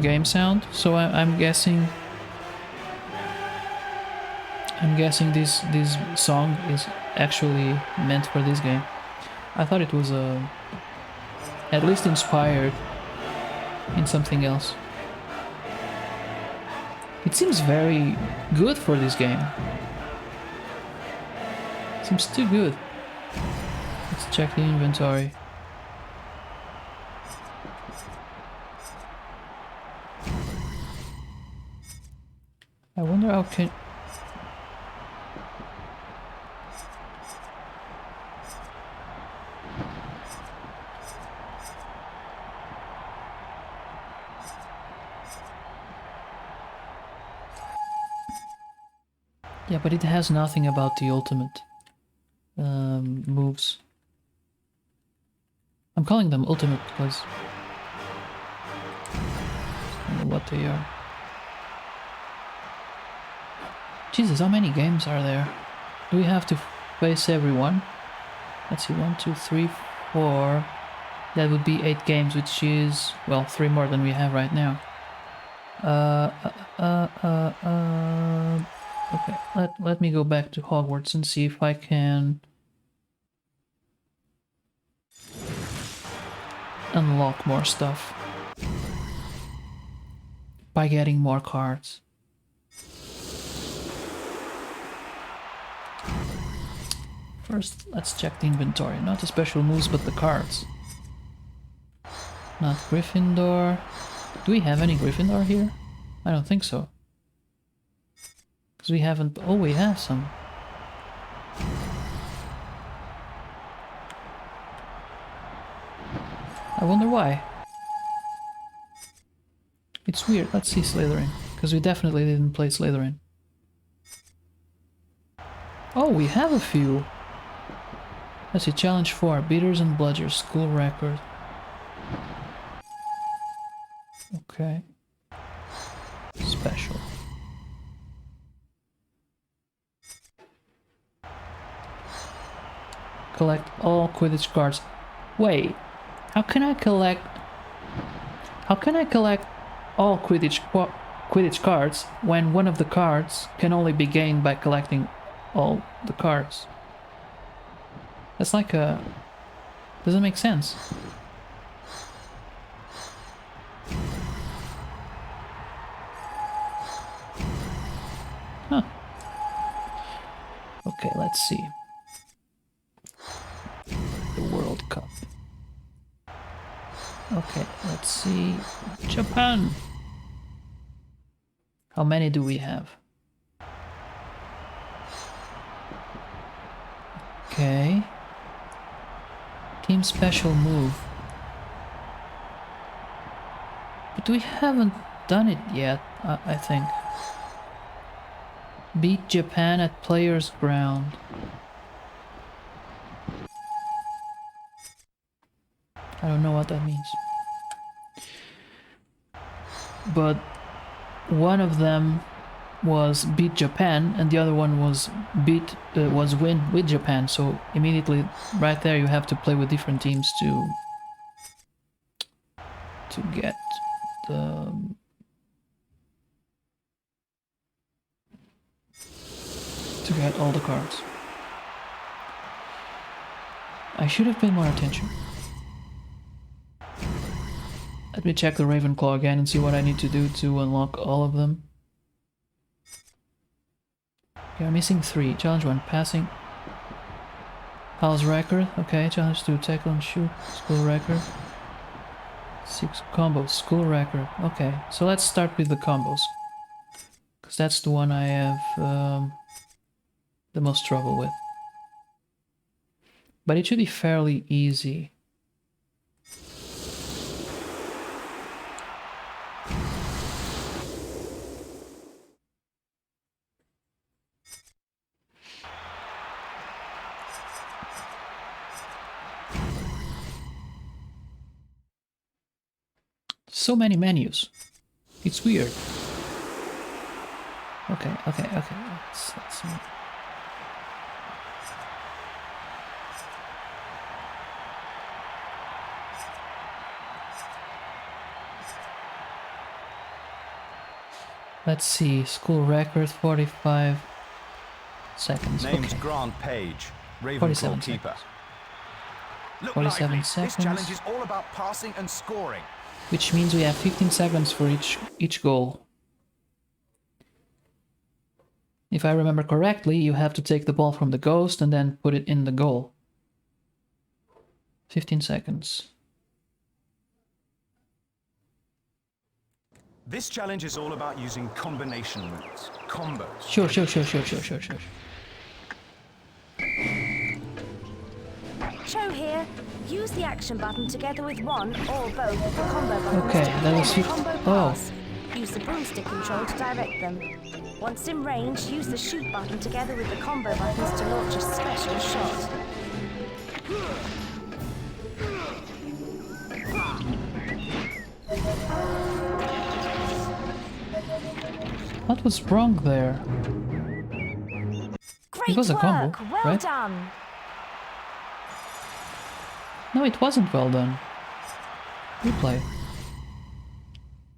game sound, so I'm guessing this song is actually meant for this game. I thought it was at least inspired in something else. It seems very good for this game. Seems too good. Let's check the inventory. I wonder how can... Yeah, but it has nothing about the ultimate moves. I'm calling them ultimate because I don't know what they are. Jesus, how many games are there? Do we have to face everyone? Let's see, 1, 2, 3, 4. That would be 8 games, which is, well, 3 more than we have right now. Okay, let me go back to Hogwarts and see if I can unlock more stuff by getting more cards. First, let's check the inventory. Not the special moves, but the cards. Not Gryffindor. Do we have any Gryffindor here? I don't think so. Because we haven't... Oh, we have some. I wonder why. It's weird. Let's see Slytherin. Because we definitely didn't play Slytherin. Oh, we have a few. Let's see, Challenge 4, Beaters and Bludgers, school record. Okay. Special. Collect all Quidditch cards. Wait, how can I collect all Quidditch Quidditch cards when one of the cards can only be gained by collecting all the cards. That's like a... doesn't make sense. Huh. Okay, let's see. The World Cup. Okay, let's see. Japan! How many do we have? Okay. Team special move. But we haven't done it yet, I think. Beat Japan at player's ground. I don't know what that means. But one of them was beat Japan and the other one was win with Japan, so immediately right there you have to play with different teams to get the all the cards. I should have paid more attention. Let me check the Ravenclaw again and see what I need to do to unlock all of them. Okay, I'm missing 3. Challenge 1, passing. House record. Okay, challenge 2, tackle and shoot. School record. 6 combos, school record. Okay, so let's start with the combos. Because that's the one I have the most trouble with. But it should be fairly easy. So many menus. It's weird. Okay. Let's see. Let's see. School record 45 seconds. Name's Okay. Grant Page, 47 Ravenclaw keeper. seconds. Look 47 lively. seconds. This challenge is all about passing and scoring. Which means we have 15 seconds for each goal. If I remember correctly, you have to take the ball from the ghost and then put it in the goal. 15 seconds. This challenge is all about using combination moves, combos. Sure. Cho here. Use the action button together with one or both of the combo buttons Okay, to that was perform a 50 combo oh. pass. Use the broomstick control to direct them. Once in range, use the shoot button together with the combo buttons to launch a special shot. What was wrong there? Great was a work! combo, Well right? done! No, it wasn't well done. Replay.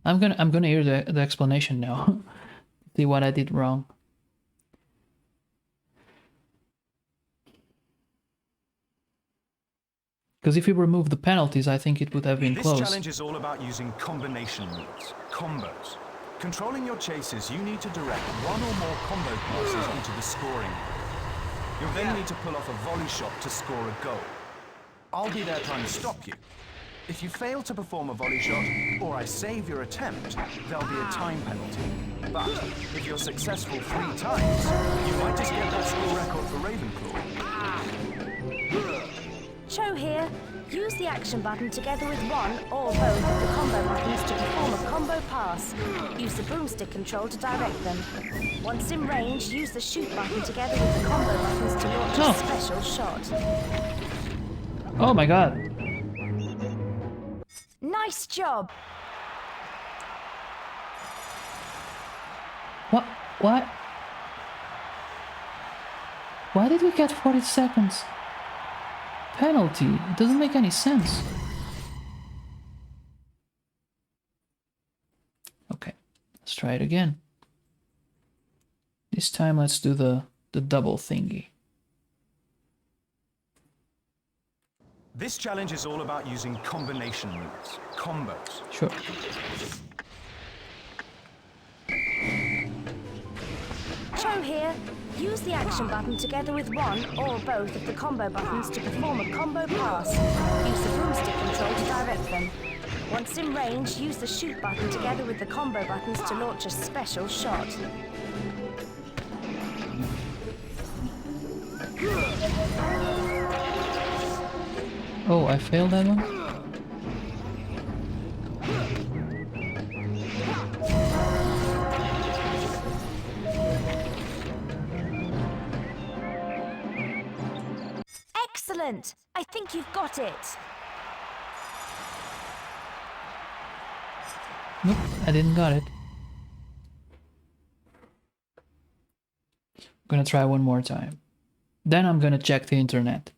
I'm gonna hear the explanation now. See what I did wrong. Because if you remove the penalties, I think it would have been This close. challenge is all about using combination moves, combos. Controlling your chases, you need to direct one or more combo passes into the scoring. You'll then need to pull off a volley shot to score a goal. I'll be there trying to stop you. If you fail to perform a volley shot, or I save your attempt, there'll be a time penalty. But if you're successful 3 times, you might just get that school record for Ravenclaw. Cho here. Use the action button together with one or both of the combo buttons to perform a combo pass. Use the broomstick control to direct them. Once in range, use the shoot button together with the combo buttons to launch Oh. a special shot. Oh my god. Nice job! What? Why did we get 40 seconds? Penalty. It doesn't make any sense. Okay, let's try try it again. This time let's do the double thingy. This challenge is all about using combination moves, combos. Sure. Cho here. Use the action button together with one or both of the combo buttons to perform a combo pass. Use the broomstick control to direct them. Once in range, use the shoot button together with the combo buttons to launch a special shot. Oh, I failed that one? Excellent! I think you've got it. Nope, I didn't got it. I'm gonna try one more time. Then I'm gonna check the internet.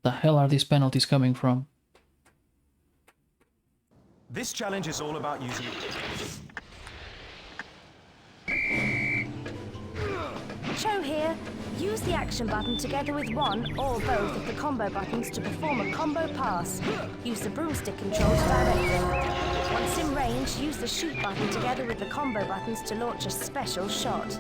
The hell are these penalties coming from? This challenge is all about using... Cho here. Use the action button together with one or both of the combo buttons to perform a combo pass. Use the broomstick control to direct them. Once in range, use the shoot button together with the combo buttons to launch a special shot.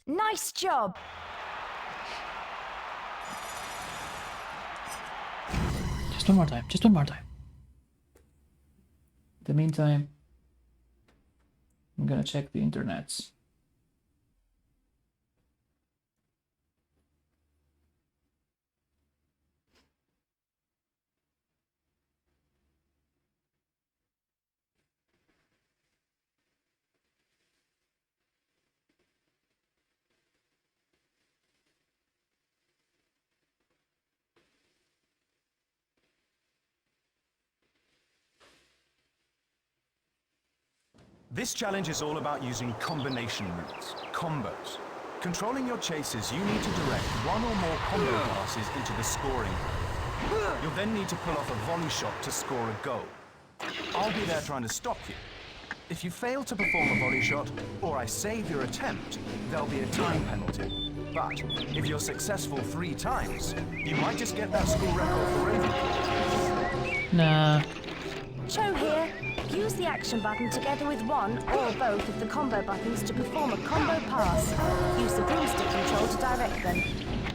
Nice job! Just one more time, just one more time. In the meantime, I'm gonna check the internets. This challenge is all about using combination moves, combos. Controlling your chases, you need to direct one or more combo passes into the scoring area. You'll then need to pull off a volley shot to score a goal. I'll be there trying to stop you. If you fail to perform a volley shot, or I save your attempt, there'll be a time penalty. But if you're successful 3 times, you might just get that school record for Ravenclaw. Nah. Cho here. Use the action button together with one or both of the combo buttons to perform a combo pass. Use the broomstick control to direct them.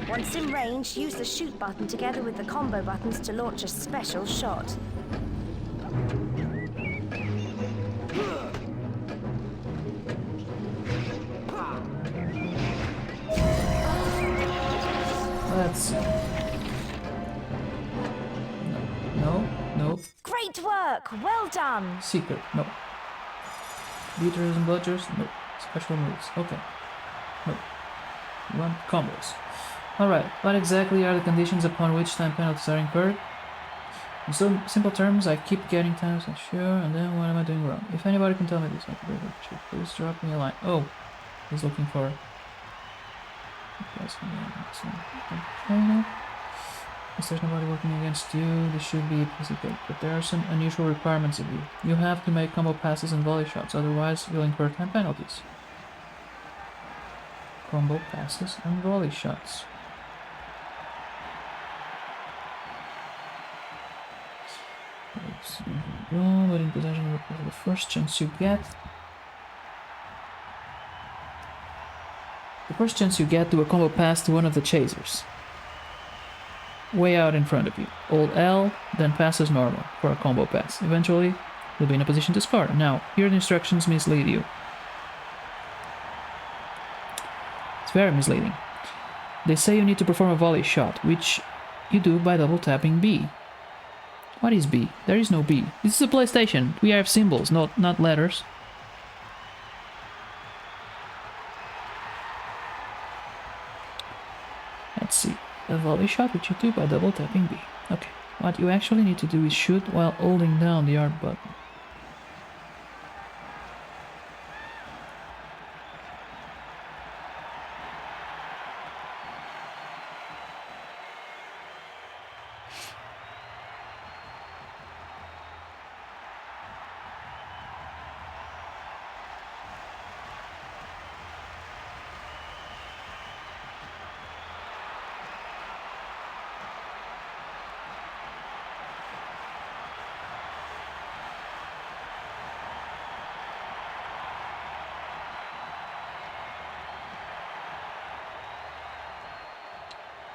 Once in range, use the shoot button together with the combo buttons to launch a special shot. Let's see. No, no. Great work! Well done! Secret, no. Beaters and bludgers, no. Special moves, okay. No. You want combos. Alright, what exactly are the conditions upon which time penalties are incurred? In so simple terms, I keep getting times and sure, and then what am I doing wrong? If anybody can tell me this, please drop me a line. Oh, he's looking for... If there's nobody working against you, this should be a piece of cake. But there are some unusual requirements of you. You have to make combo passes and volley shots, otherwise you'll incur time penalties. Combo passes and volley shots. Let's see. Go, but in possession of the first chance you get. The first chance you get, do a combo pass to one of the chasers. Way out in front of you. Hold L, then pass as normal for a combo pass. Eventually, you'll be in a position to score. Now, here the instructions mislead you. It's very misleading. They say you need to perform a volley shot, which you do by double tapping B. What is B? There is no B. This is a PlayStation. We have symbols, not letters. Let's see. a volley shot, which you do by double tapping B. Okay, what you actually need to do is shoot while holding down the art button.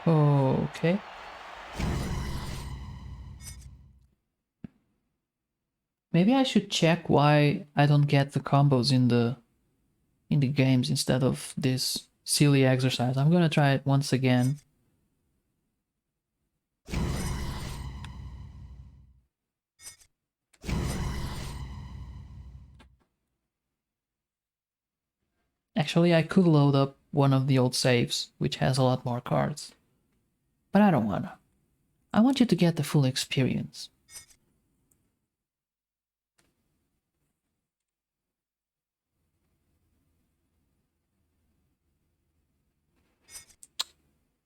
Okay. Maybe I should check why I don't get the combos in the games instead of this silly exercise. I'm gonna try it once again. Actually, I could load up one of the old saves, which has a lot more cards. But I don't wanna. I want you to get the full experience.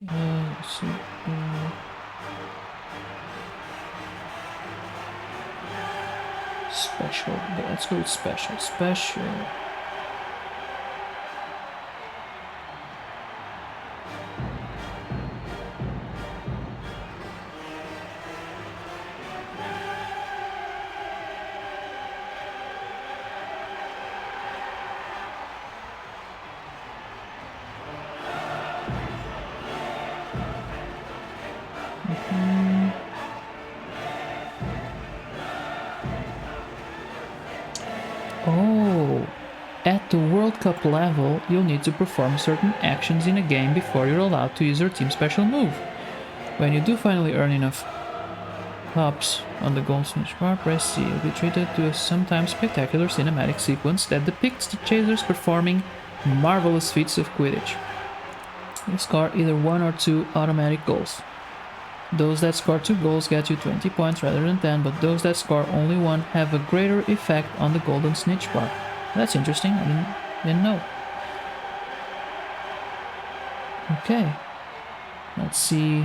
Let's see. Special. Let's go with special. Special. Oh, at the World Cup level, you'll need to perform certain actions in a game before you're allowed to use your team's special move. When you do finally earn enough hops on the gold snitch bar, press C. You'll be treated to a sometimes spectacular cinematic sequence that depicts the chasers performing marvelous feats of Quidditch. You score either 1 or 2 automatic goals. Those that score 2 goals get you 20 points rather than 10, but those that score only 1 have a greater effect on the golden snitch bar. That's interesting, I didn't know. Okay, let's see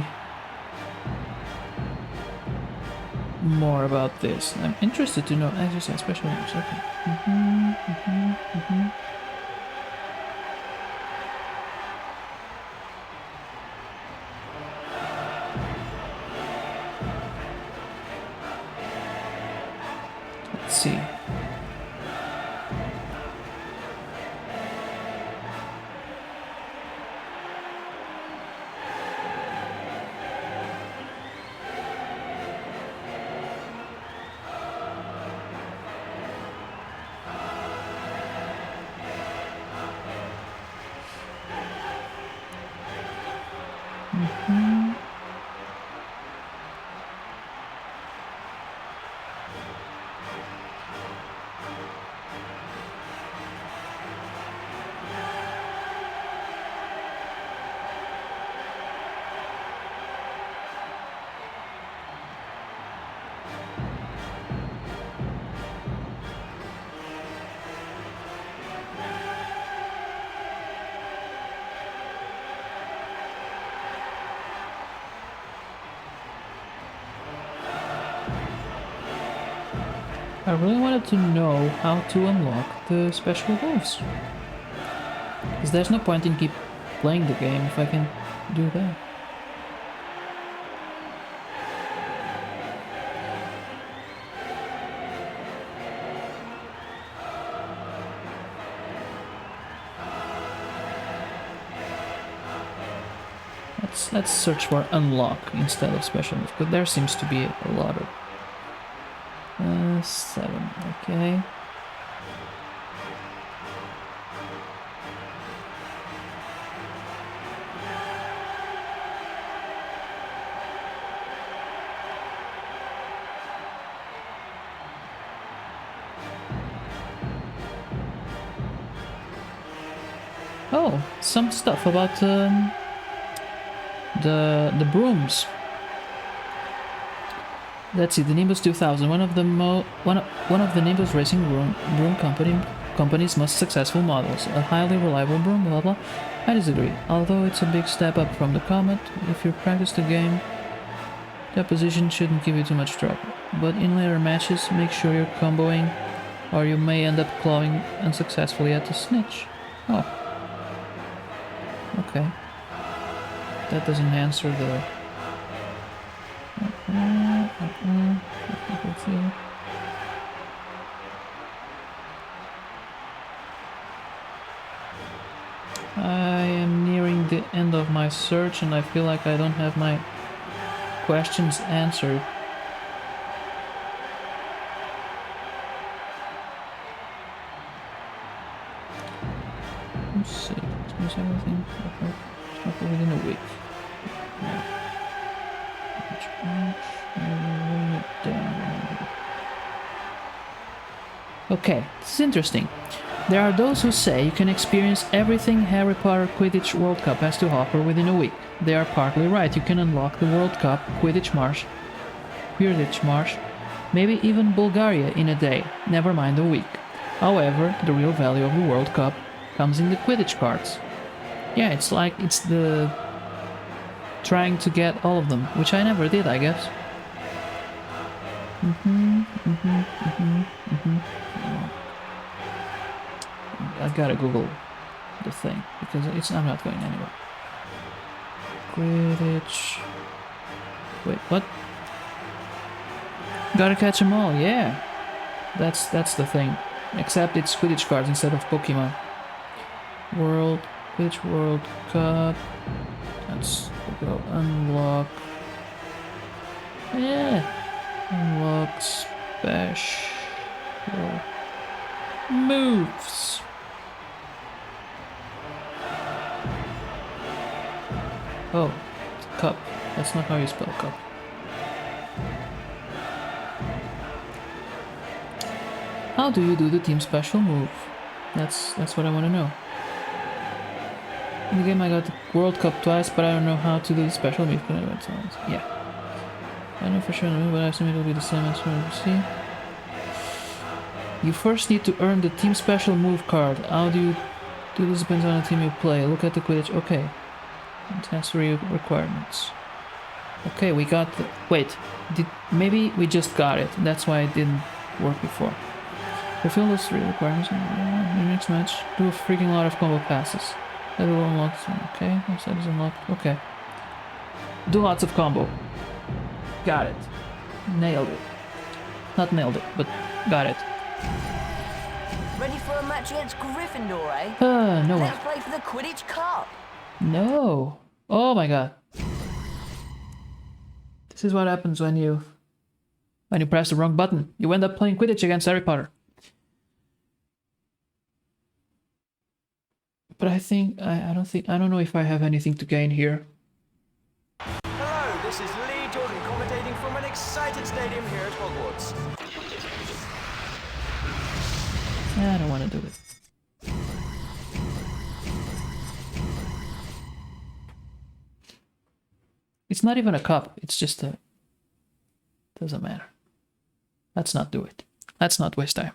more about this. I'm interested to know exercise special moves. Okay. Let's see. I really wanted to know how to unlock the special moves. Because there's no point in keep playing the game if I can do that. Let's search for unlock instead of special move, because there seems to be a lot of 7, okay. Oh, some stuff about the brooms. Let's see, the Nimbus 2000, one of the Nimbus racing broom company's most successful models, a highly reliable broom, blah blah. I disagree. Although it's a big step up from the Comet, if you practice the game, the opposition shouldn't give you too much trouble. But in later matches, make sure you're comboing, or you may end up clawing unsuccessfully at the snitch. Oh. Okay. That doesn't answer the... I am nearing the end of my search and I feel like I don't have my questions answered. Let's see. Is everything within a week? No. Okay, this is interesting. There are those who say you can experience everything Harry Potter Quidditch World Cup has to offer within a week. They are partly right. You can unlock the World Cup, Quidditch Marsh, maybe even Bulgaria in a day, never mind a week. However, the real value of the World Cup comes in the Quidditch cards. Yeah, it's the trying to get all of them, which I never did, I guess. I gotta Google the thing because I'm not going anywhere. Quidditch. Wait, what? Gotta catch them all, yeah. That's the thing. Except it's Quidditch cards instead of Pokemon. Quidditch World Cup. Let's go unlock. Yeah. Unlock special moves. Oh, cup. That's not how you spell cup. How do you do the team special move? That's what I want to know. In the game I got the World Cup twice, but I don't know how to do the special move. Yeah. I know for sure, but I assume it'll be the same as see. You first need to earn the team special move card. How do you do this? Depends on the team you play. Look at the Quidditch. Okay. Sensory requirements. Okay, we got the... Wait. Maybe we just got it. That's why it didn't work before. Fulfill those 3 requirements in your next match. Do a freaking lot of combo passes. That will unlock... Okay, that is unlocked. Okay. Do lots of combo. Got it. Nailed it. Not nailed it, but got it. Ready for a match against Gryffindor, eh? No one. Let's play for the Quidditch Cup. No. Oh my god. This is what happens when you press the wrong button. You end up playing Quidditch against Harry Potter. But I don't know if I have anything to gain here. Hello, this is Lee Jordan commentating from an excited stadium here at Hogwarts. I don't want to do it. It's not even a cup, it's just a... Doesn't matter. Let's not do it. Let's not waste time.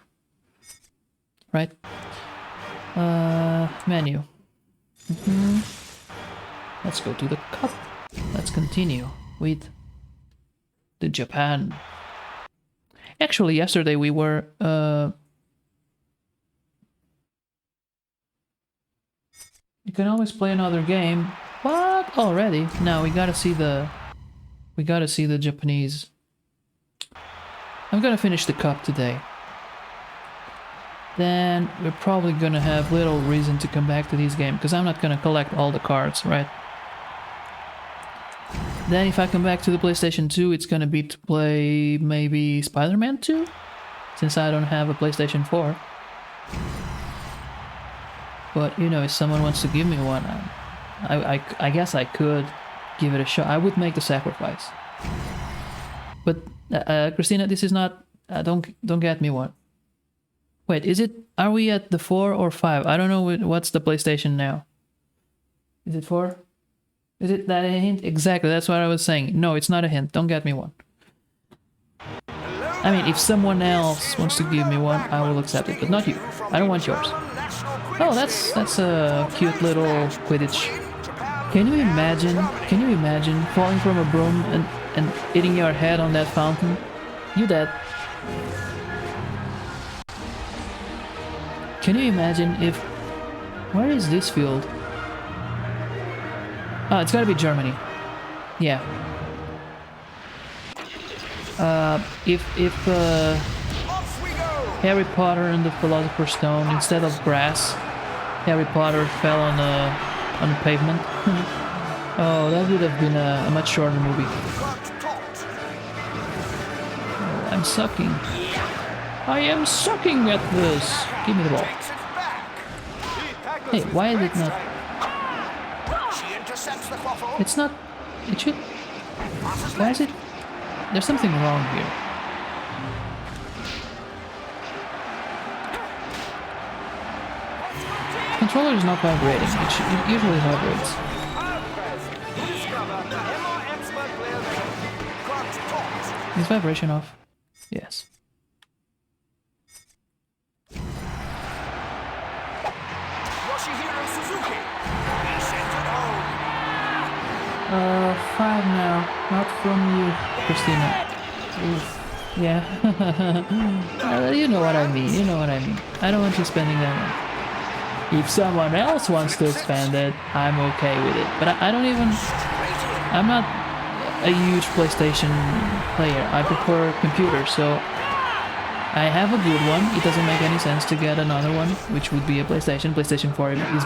Right? Menu. Let's go to the cup. Let's continue with the Japan. Actually, yesterday we were... You can always play another game. What? Already? No, we gotta see the Japanese. I'm gonna finish the cup today. Then we're probably gonna have little reason to come back to this game because I'm not gonna collect all the cards, right? Then if I come back to the PlayStation 2, it's gonna be to play maybe Spider-Man 2, since I don't have a PlayStation 4. But you know, if someone wants to give me one, I guess I could give it a shot. I would make the sacrifice. But Christina, this is not. Don't get me one. Wait, is it? Are we at the 4 or 5? I don't know what's the PlayStation now. Is it 4? Is it that a hint? Exactly, that's what I was saying. No, it's not a hint. Don't get me one. I mean, if someone else wants to give me one, I will accept it, but not you. I don't want yours. Oh, that's a cute little Quidditch. Can you imagine? Can you imagine falling from a broom and hitting your head on that fountain? You dead. Can you imagine if... Where is this field? Oh, it's gotta be Germany. Yeah. If Harry Potter and the Philosopher's Stone, instead of grass, Harry Potter fell on the pavement. Oh, that would have been a much shorter movie. Oh, I'm sucking. I am sucking at this. Give me the ball. Hey, why is it not? It's not. It should. Why is it? There's something wrong here. Controller is not vibrating. It usually vibrates. Is vibration off? Yes. Five now. Not from you, Christina. Oof. Yeah. You know what I mean. You know what I mean. I don't want you spending that money. If someone else wants to spend it, I'm okay with it. But I don't even... I'm not a huge PlayStation player. I prefer computer, so... I have a good one. It doesn't make any sense to get another one, which would be a PlayStation. PlayStation 4 is...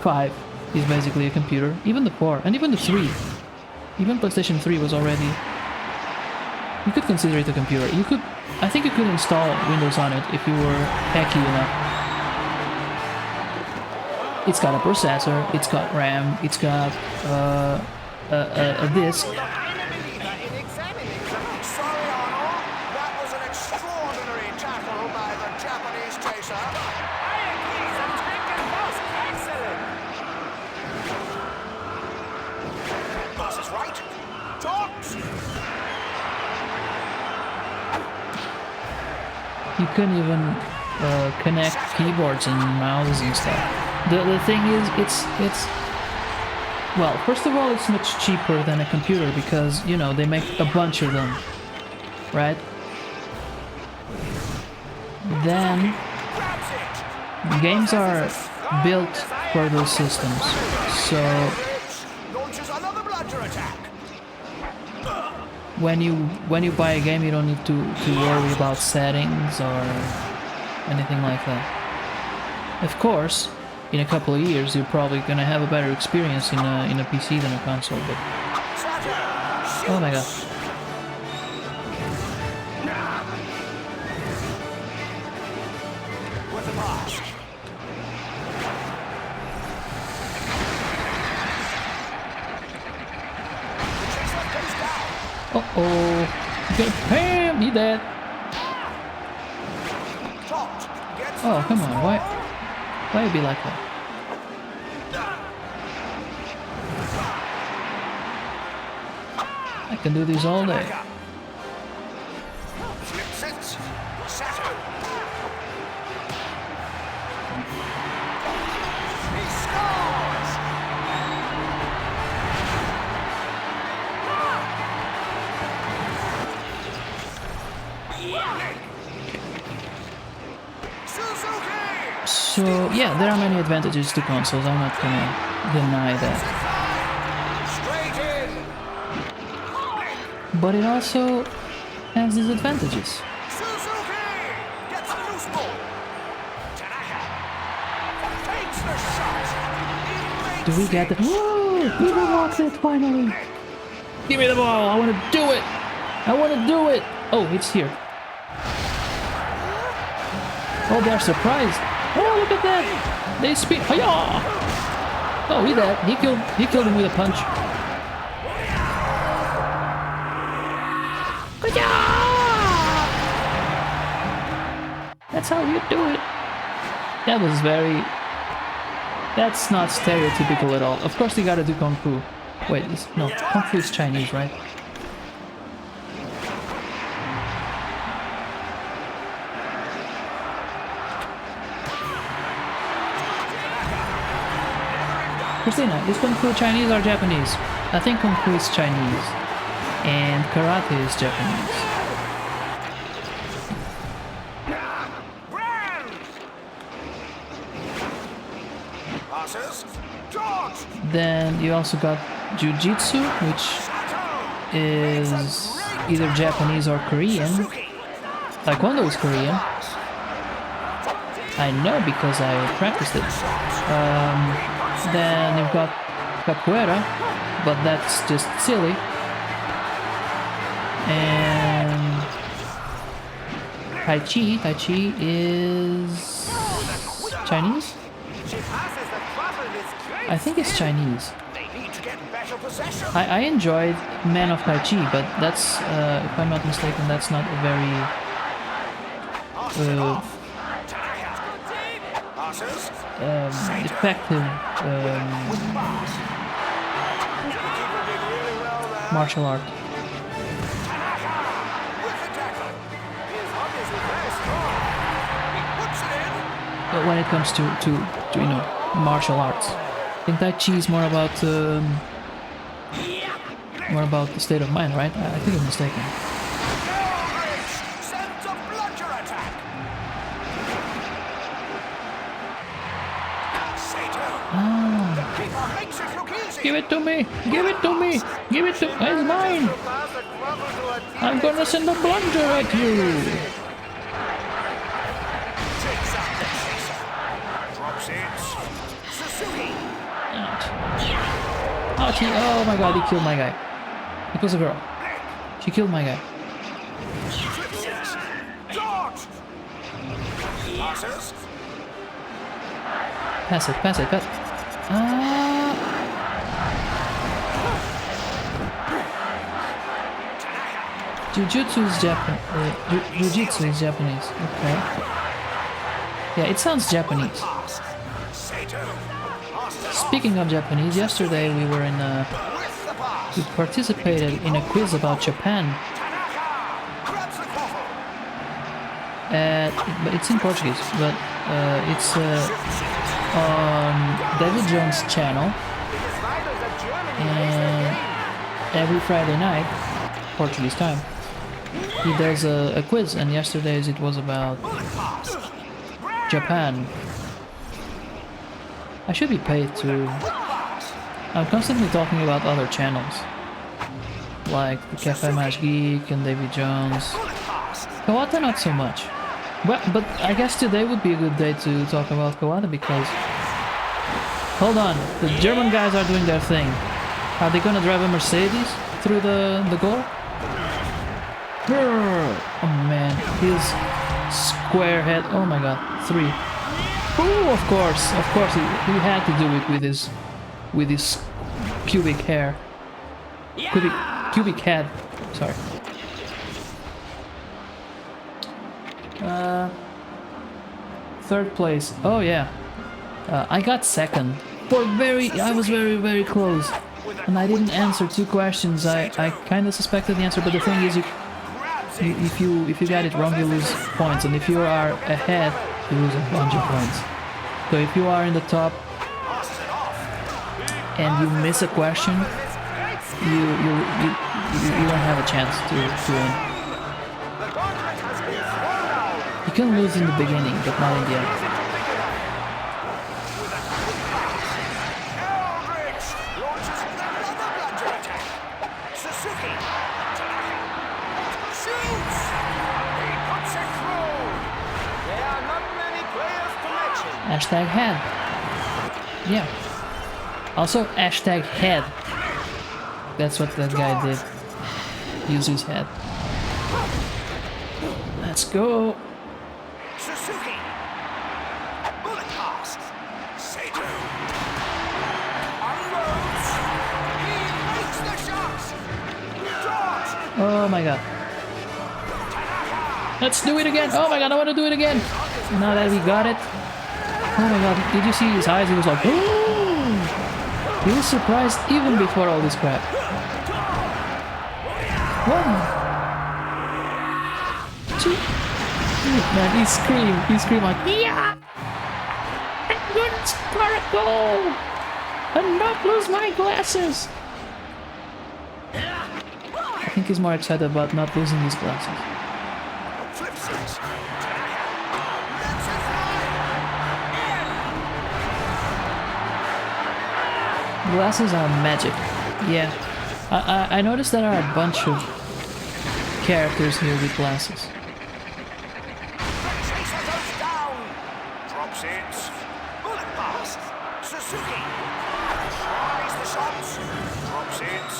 5 is basically a computer. Even the 4, and even the 3. Even PlayStation 3 was already... You could consider it a computer. You could... I think you could install Windows on it if you were hacky enough. It's got a processor, it's got RAM, it's got a disk. You couldn't even connect keyboards and mouses and stuff. The thing is, it's well, first of all, it's much cheaper than a computer because, you know, they make a bunch of them, right? Then games are built for those systems, so when you buy a game, you don't need to worry about settings or anything like that. Of course, in a couple of years, you're probably gonna have a better experience in a PC than a console. But oh my god! Uh-oh. Bam! He dead. Oh, come on. Why it be like that? I can do this all day. So, yeah, there are many advantages to consoles, I'm not gonna deny that. But it also has disadvantages. Do we get the... Woo! We unlocked it, finally! Give me the ball! I wanna do it! I wanna do it! Oh, it's here. Oh, they're surprised! Oh, look at that! They speed. Hiya! Oh, he dead. He killed him with a punch. Hiya! That's how you do it. That was very... That's not stereotypical at all. Of course, you gotta do Kung Fu. Wait, no, Kung Fu is Chinese, right? Christina, is Kung Fu Chinese or Japanese? I think Kung Fu is Chinese. And Karate is Japanese. Then you also got Jiu-Jitsu, which is either Japanese or Korean. Taekwondo is Korean. I know because I practiced it. Then you've got Capoeira, but that's just silly. And Tai Chi is Chinese? I think it's Chinese. I enjoyed Man of Tai Chi, but that's, if I'm not mistaken, that's not a very effective martial art. But when it comes to you know, martial arts, I think Tai Chi is more about the state of mind, right? I think I'm mistaken. Give it to me! Give it to me! Give it to me! It's mine! I'm gonna send a blunder at you! Ouch. Oh my god, he killed my guy. It was a girl. She killed my guy. Pass it, pass it, pass it. Jiu-Jitsu is Jiu-Jitsu is Japanese. Okay. Yeah, it sounds Japanese. Speaking of Japanese, yesterday we participated in a quiz about Japan. But it's in Portuguese, but it's on David Jones' channel, and every Friday night, Portuguese time, he does a quiz, and yesterday's it was about Japan. I should be paid to... I'm constantly talking about other channels, like the Cafe Match Geek and David Jones. Kawata not so much. Well, but I guess today would be a good day to talk about Kawata because... Hold on, the German guys are doing their thing. Are they gonna drive a Mercedes through the goal? Oh man, his square head. Oh my god, 3. Oh, of course, he had to do it with his cubic hair. Cubic head. Sorry. Third place. Oh yeah. I got second. I was very close. And I didn't answer 2 questions. I kind of suspected the answer, but the thing is, if you get it wrong, you lose points, and if you are ahead, you lose a bunch of points. So if you are in the top and you miss a question, you don't have a chance to win. You can lose in the beginning, but not in the end. Hashtag head. Yeah. Also, hashtag head. That's what that guy did. Use his head. Let's go. Suzuki. Bullet pass. Sato. Unloads. He makes the shots. Dodge. Oh my god. Let's do it again. Oh my god, I want to do it again. Now that we got it. Oh my god, did you see his eyes? He was like, ooh. He was surprised even before all this crap. One. Two. Man, he screamed like, yeah! I'm gonna score a goal! And not lose my glasses! I think he's more excited about not losing his glasses. Glasses are magic. Yeah. I noticed there are a bunch of characters here with glasses. Chaser goes down. Drops it. Bullet pass. Suzuki. Tries the shots. Drops it.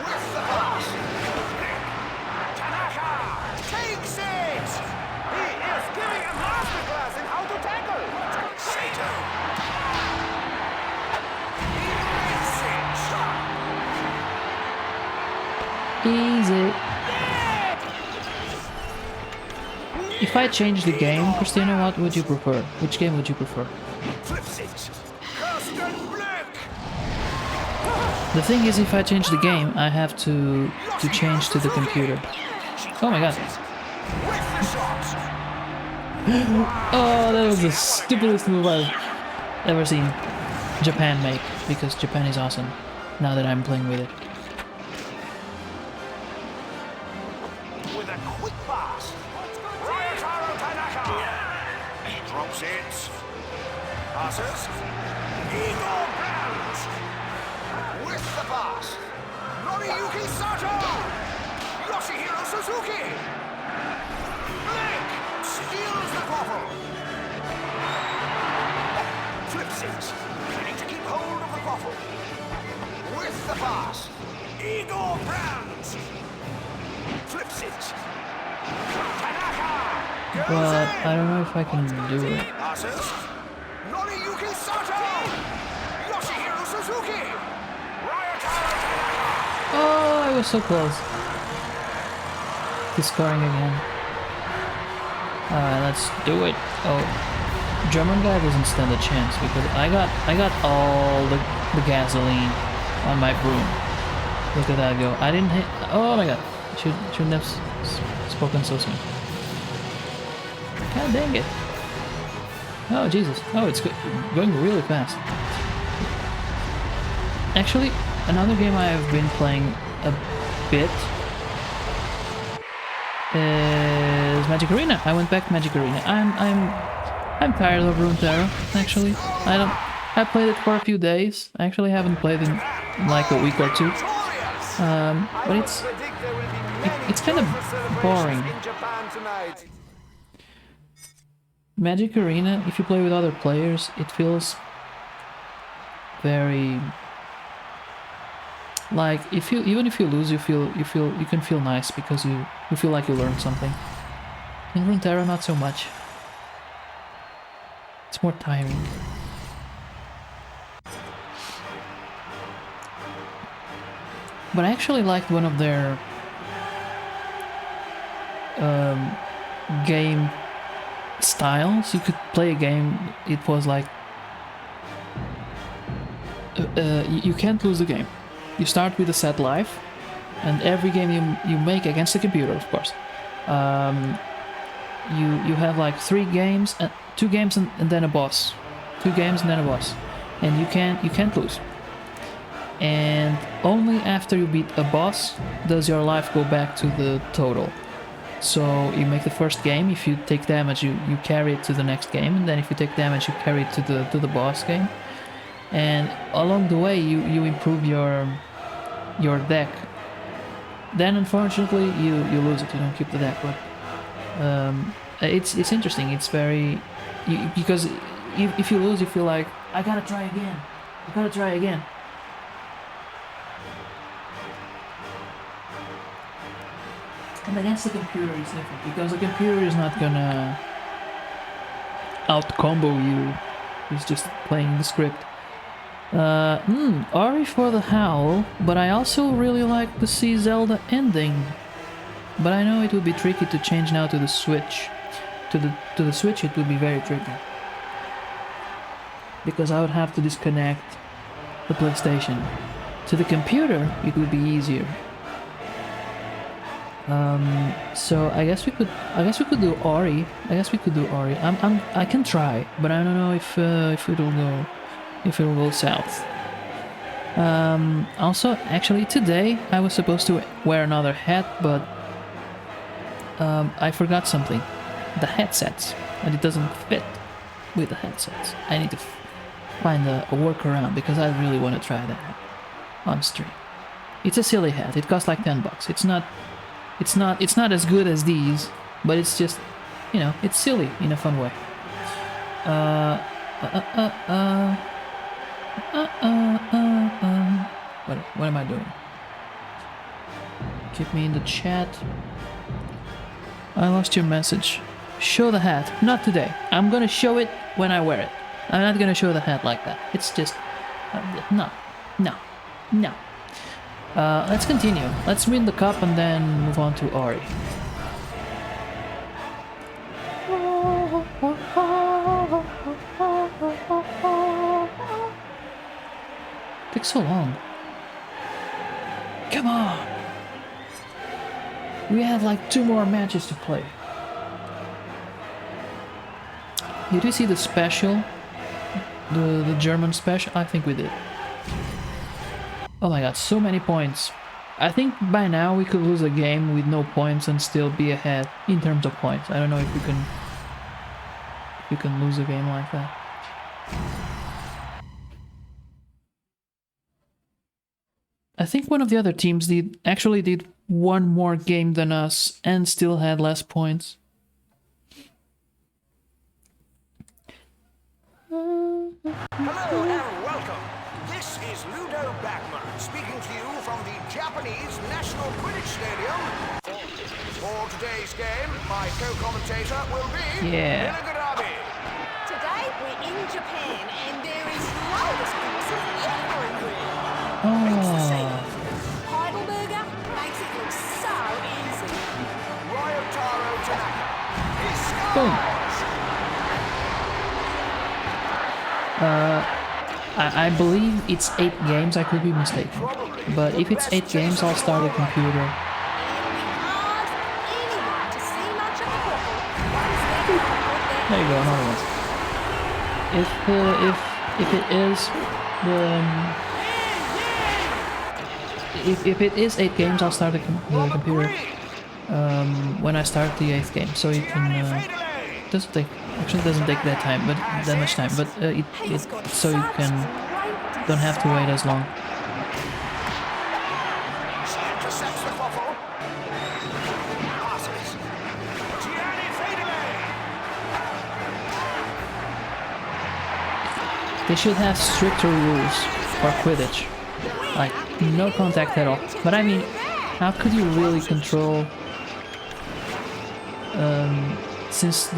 With the pass. Tanaka takes it. He is giving a masterclass in how to tackle. Sato. He makes it. Easy. If I change the game, Christina, what would you prefer? Which game would you prefer? Flips it. Kirsten Black. The thing is, if I change the game, I have to change to the computer. Oh my god. With the shot. Oh, that was the stupidest move I've ever seen Japan make, because Japan is awesome, now that I'm playing with it. With a quick pass. Ryotaro Tanaka. Drops it. Passes. Eagle Brands. With the pass. Noriyuki Sato. Yoshihiro Suzuki. Blake steals the quaffle. Flips it. Trying to keep hold of the quaffle. With the pass. Eagle Brands. Flips it. Tanaka. But I don't know if I can do it. Passes. Noriyuki Sato. Yoshihiro Suzuki. Ryotaro Tanaka. Oh, I was so close to scoring again. Alright, let's do it. Oh, German guy doesn't stand a chance because I got all the gasoline on my broom. Look at that go. I didn't hit. Oh my god. Shouldn't have spoken so soon. God dang it. Oh Jesus. Oh, it's going really fast. Actually, another game I have been playing a bit is Magic Arena. I went back to Magic Arena. I'm tired of Runeterra, actually. I played it for a few days. I actually haven't played in like a week or two. But it's kind of boring. Magic Arena, if you play with other players, it feels very like even if you lose, you can feel nice because you feel like you learned something. In Runeterra, not so much. It's more tiring. But I actually liked one of their game styles. You could play a game, it was like you can't lose the game. You start with a set life, and every game you make against the computer, of course, you have like 3 games, 2 games and then a boss, 2 games and then a boss, and you can't lose. And only after you beat a boss does your life go back to the total. So you make the first game. If you take damage, you carry it to the next game, and then if you take damage, you carry it to the boss game. And along the way, you improve your deck. Then unfortunately, you lose it. You don't keep the deck, but it's interesting. It's very because if you lose, you feel like I gotta try again. I gotta try again. And against the computer is different, because the computer is not gonna out-combo you. He's just playing the script. Ari for the Howl, but I also really like to see Zelda ending. But I know it would be tricky to change now to the Switch. To the Switch it would be very tricky. because I would have to disconnect the PlayStation. To the computer, it would be easier. So I guess we could do Ori. I can try, but I don't know if it'll go south. Also, actually, today I was supposed to wear another hat, but I forgot something. The headsets, and it doesn't fit with the headsets. I need to find a workaround because I really want to try that on stream. It's a silly hat. It costs like $10. It's not as good as these, but it's just, you know, it's silly in a fun way. What am I doing? Keep me in the chat. I lost your message. Show the hat. Not today. I'm gonna show it when I wear it. I'm not gonna show the hat like that. It's just... no. Let's continue. Let's win the cup and then move on to Ori. Takes so long. Come on! We have like 2 more matches to play. Did you see the special? The German special? I think we did. Oh my god, so many points. I think by now we could lose a game with no points and still be ahead in terms of points. I don't know if you can lose a game like that. I think one of the other teams actually did 1 more game than us and still had less points. Hello and welcome. This is Ludo Bagman speaking to you from the Japanese National Quidditch Stadium. For today's game, my co-commentator will be Minagarabi. Today we're in Japan and there is loads of everywhere. Heidelberger makes it look so easy. Ryotaro Tanaka. He Boom. scores! I believe it's 8 games, I could be mistaken. But if it's 8 games, I'll start a computer. There you go, another one. If it is 8 games, I'll start the computer when I start the 8th game, so you can doesn't take that time, but that much time, but so you don't have to wait as long. Intercepts the quaffle. Passes. Gianni Fadele. They should have stricter rules for Quidditch, like no contact at all. But I mean, how could you really control? Since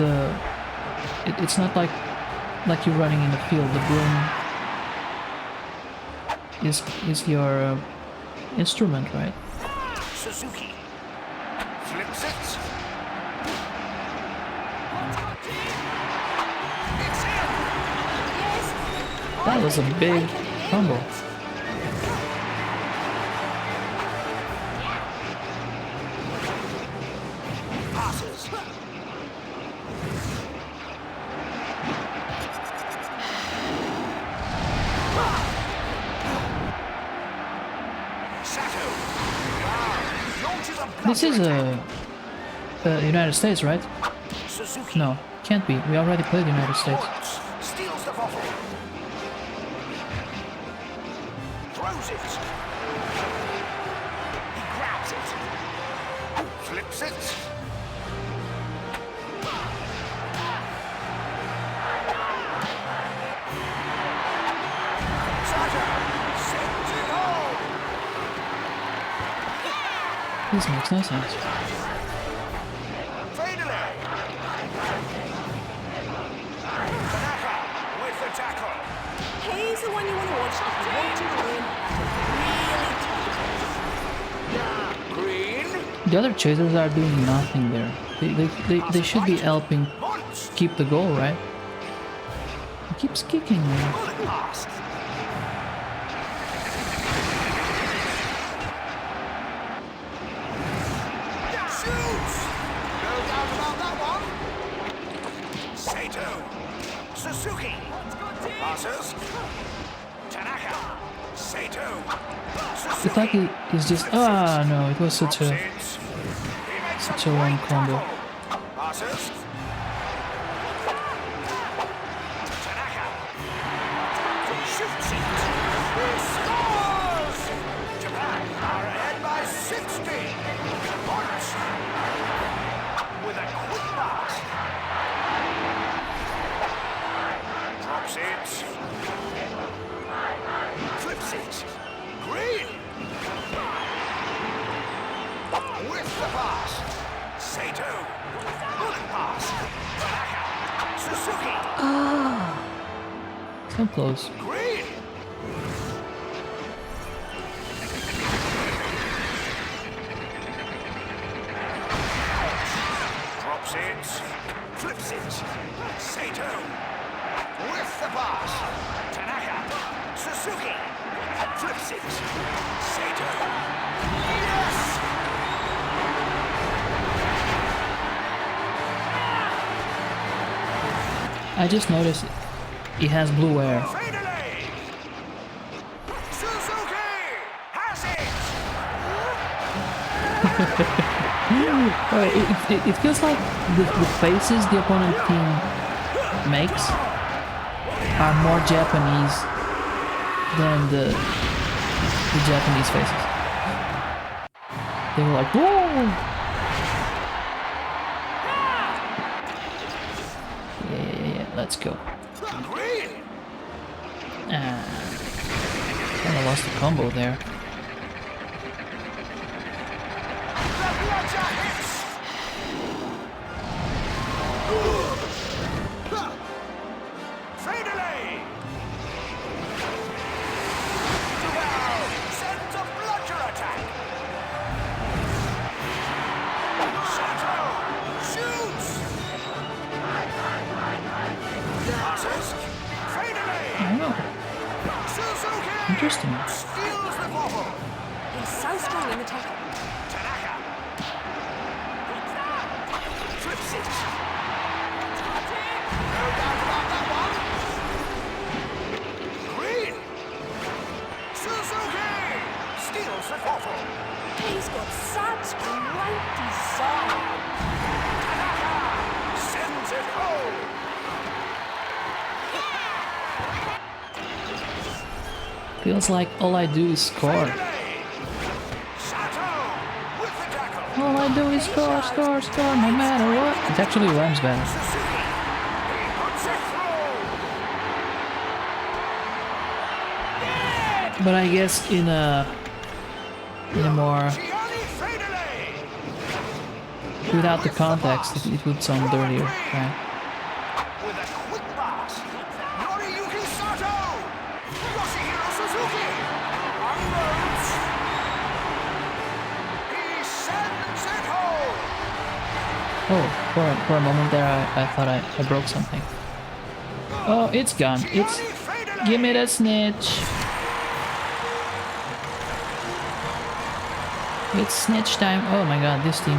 it's not like you're running in the field. The broom is your instrument, right? Suzuki. Flips it. It's in. That was a big fumble. Passes. This is United States, right? Suzuki. No, can't be. We already played United States. Steals the bottle. Throws it. He grabs it. Flips it. Sasha sends it home. This makes no sense. Fadele. Tanaka with the tackle. He's the one you want to watch if you want to win really tough. Green. The other chasers are doing nothing there. They should be helping Monts. keep the goal, right? keeps kicking me. Bullet pass. Shoots! No doubt about that one. Sato. Suzuki. Passes. Tanaka. Sato. It's like he's just. Ah, no, it was such a long combo. Passes. Tanaka. Shoots it. He scores! Japan are ahead by 60. Points. With a quick pass. Drops it. Flips it. Green. With the pass. Sato. Bullet pass. Tanaka. Suzuki. So close. Green. Drops it. Flips it. Sato. With the pass. Tanaka. Suzuki. Flips it. Sato. Yes! I just noticed he has blue hair. Fade away. Suzuki has it. It feels like the faces the opponent team makes are more Japanese than the Japanese faces. They were like, whoa! Yeah, let's go. Green. Kinda lost the combo there. The bludger hits. Fade away. Duval sends a bludger attack. Sato shoots. Passes. Fade away. Oh, Suzuki interesting. steals the ball. He's so strong in the tackle. Tanaka. Flips it. No doubt about that one. Green. Suzuki steals the ball. He's got such great design. Tanaka sends it home. Feels like all I do is score. Fade away. Sato with the tackle. All I do is score, score, score, no matter what. It actually rhymes better. Suzuki. He puts it through. But I guess in a more Gianni fade away. without the context, it would sound dirtier, right? With a quick pass. Noriyuki Sato. Yoshihiro Suzuki. Unloads. He sends it home. Oh, for a moment there, I thought I broke something. Oh, it's gone. It's Gianni fade away. give me the snitch. It's snitch time. Oh my god, this team,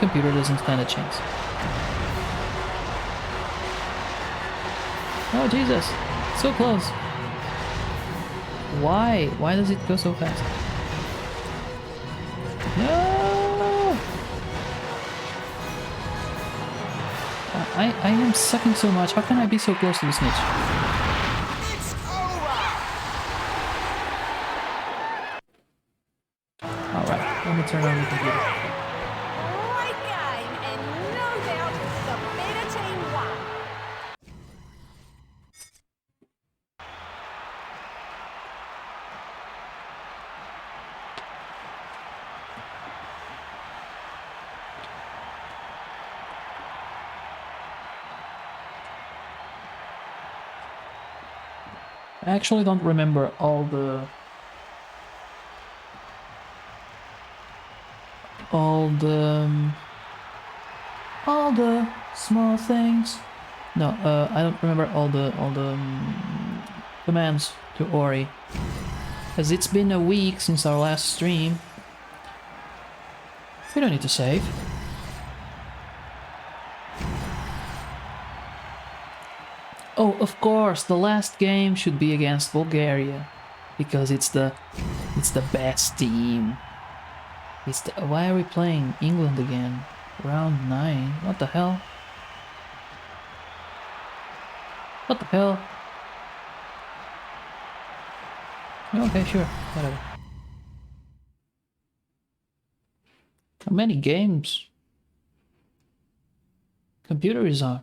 computer doesn't stand a chance. Oh Jesus, so close. Why? Why does it go so fast? No! I am sucking so much. How can I be so close to the snitch? It's over. Alright, let me turn on the computer. Great game, and no doubt the better team won. I actually don't remember all the small things No, I don't remember all the commands to Ori, as it's been a week since our last stream. We don't need to save. Oh, of course, the last game should be against Bulgaria, because it's the best team. Why are we playing England again? Round 9. What the hell? What the hell? Okay, sure, whatever. How many games? Computer is on.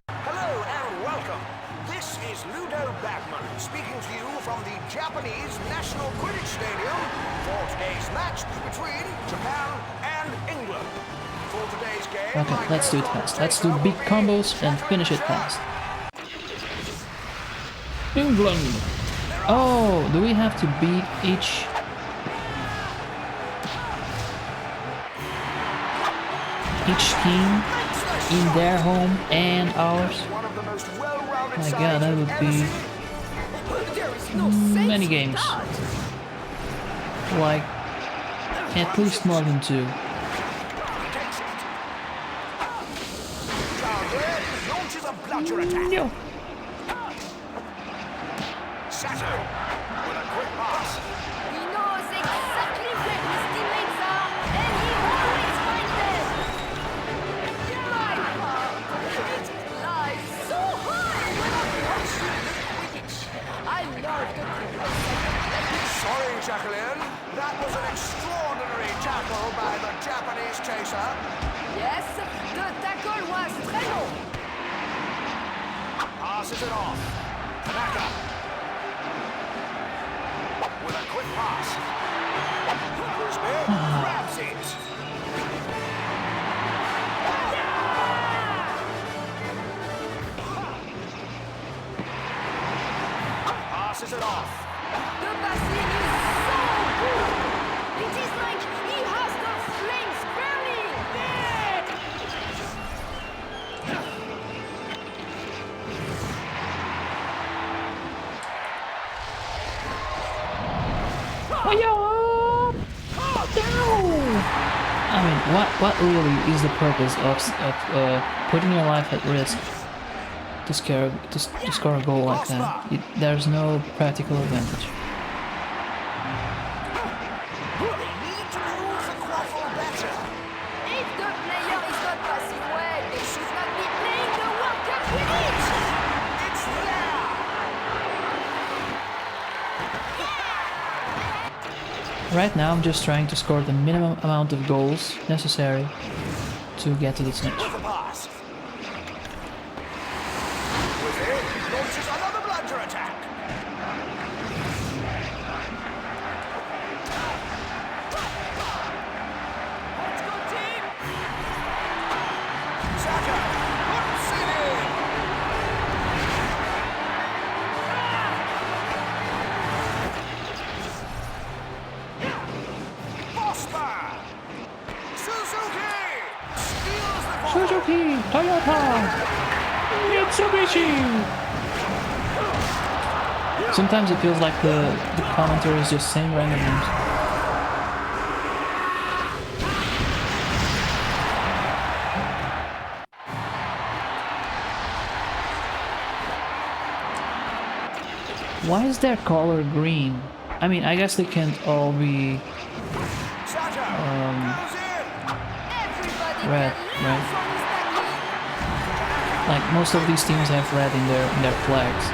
Hello and welcome. This is Ludo Bagman speaking to you from the Japanese National Quidditch Stadium for today's match between Japan and England. For today's game, Okay, let's do it fast. Let's do big combos and finish it fast. England! Oh, do we have to beat each team in their home and ours? My god, that would be many games. Like, at least more than 2. No. Sato with a quick pass. He knows exactly where his teammates are, and he always finds them. My heart, it flies so high when I'm watching the Quidditch. I love the Quidditch. Sorry, Jacqueline. That was an extraordinary tackle by the Japanese chaser. Yes, the tackle was très long. Passes it off. Tanaka. With a quick pass. Smith grabs it. Passes it off. The passing is so good. It is like he has the flames burning. I mean, what really is the purpose of putting your life at risk to score a goal like that? There's no practical advantage. They need to move the quaffle better. If the player is not passing well, they should not be playing the World Cup Quidditch. It's there. Right now, I'm just trying to score the minimum amount of goals necessary to get to the snitch. With the pass. With it, launches another blunder attack. Let's go, team. Saka puts it in. Bosman. Suzuki steals the ball. Suzuki, Toyota, Mitsubishi. Sometimes it feels like the commentary is just saying random names. Why is their color green? I mean, I guess they can't all be Saka goes in. Everybody red, can right? learn from his technique. Like most of these teams have red in their flags,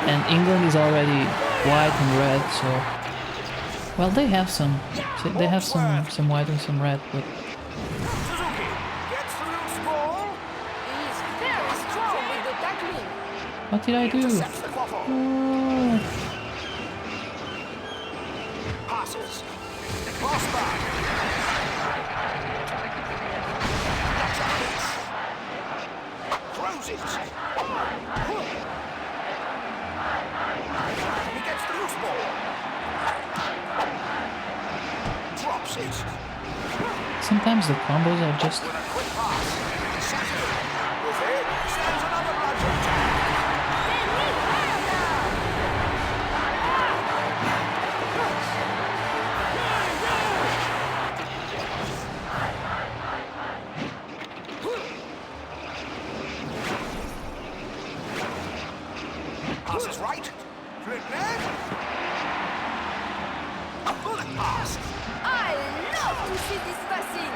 and England is already white and red. So, well, they have some white and some red, but Suzuki gets the loose ball. He is very strong with the tackling. what did I do? Intercepts the quaffle. Oh, Passes. Bosman. Throws it. He gets the loose ball. sometimes the combos are just... With a quick pass. Sato. With it, stands another bludgeon attack. Passes right. Flip left. Bullet pass. I love to see this passing.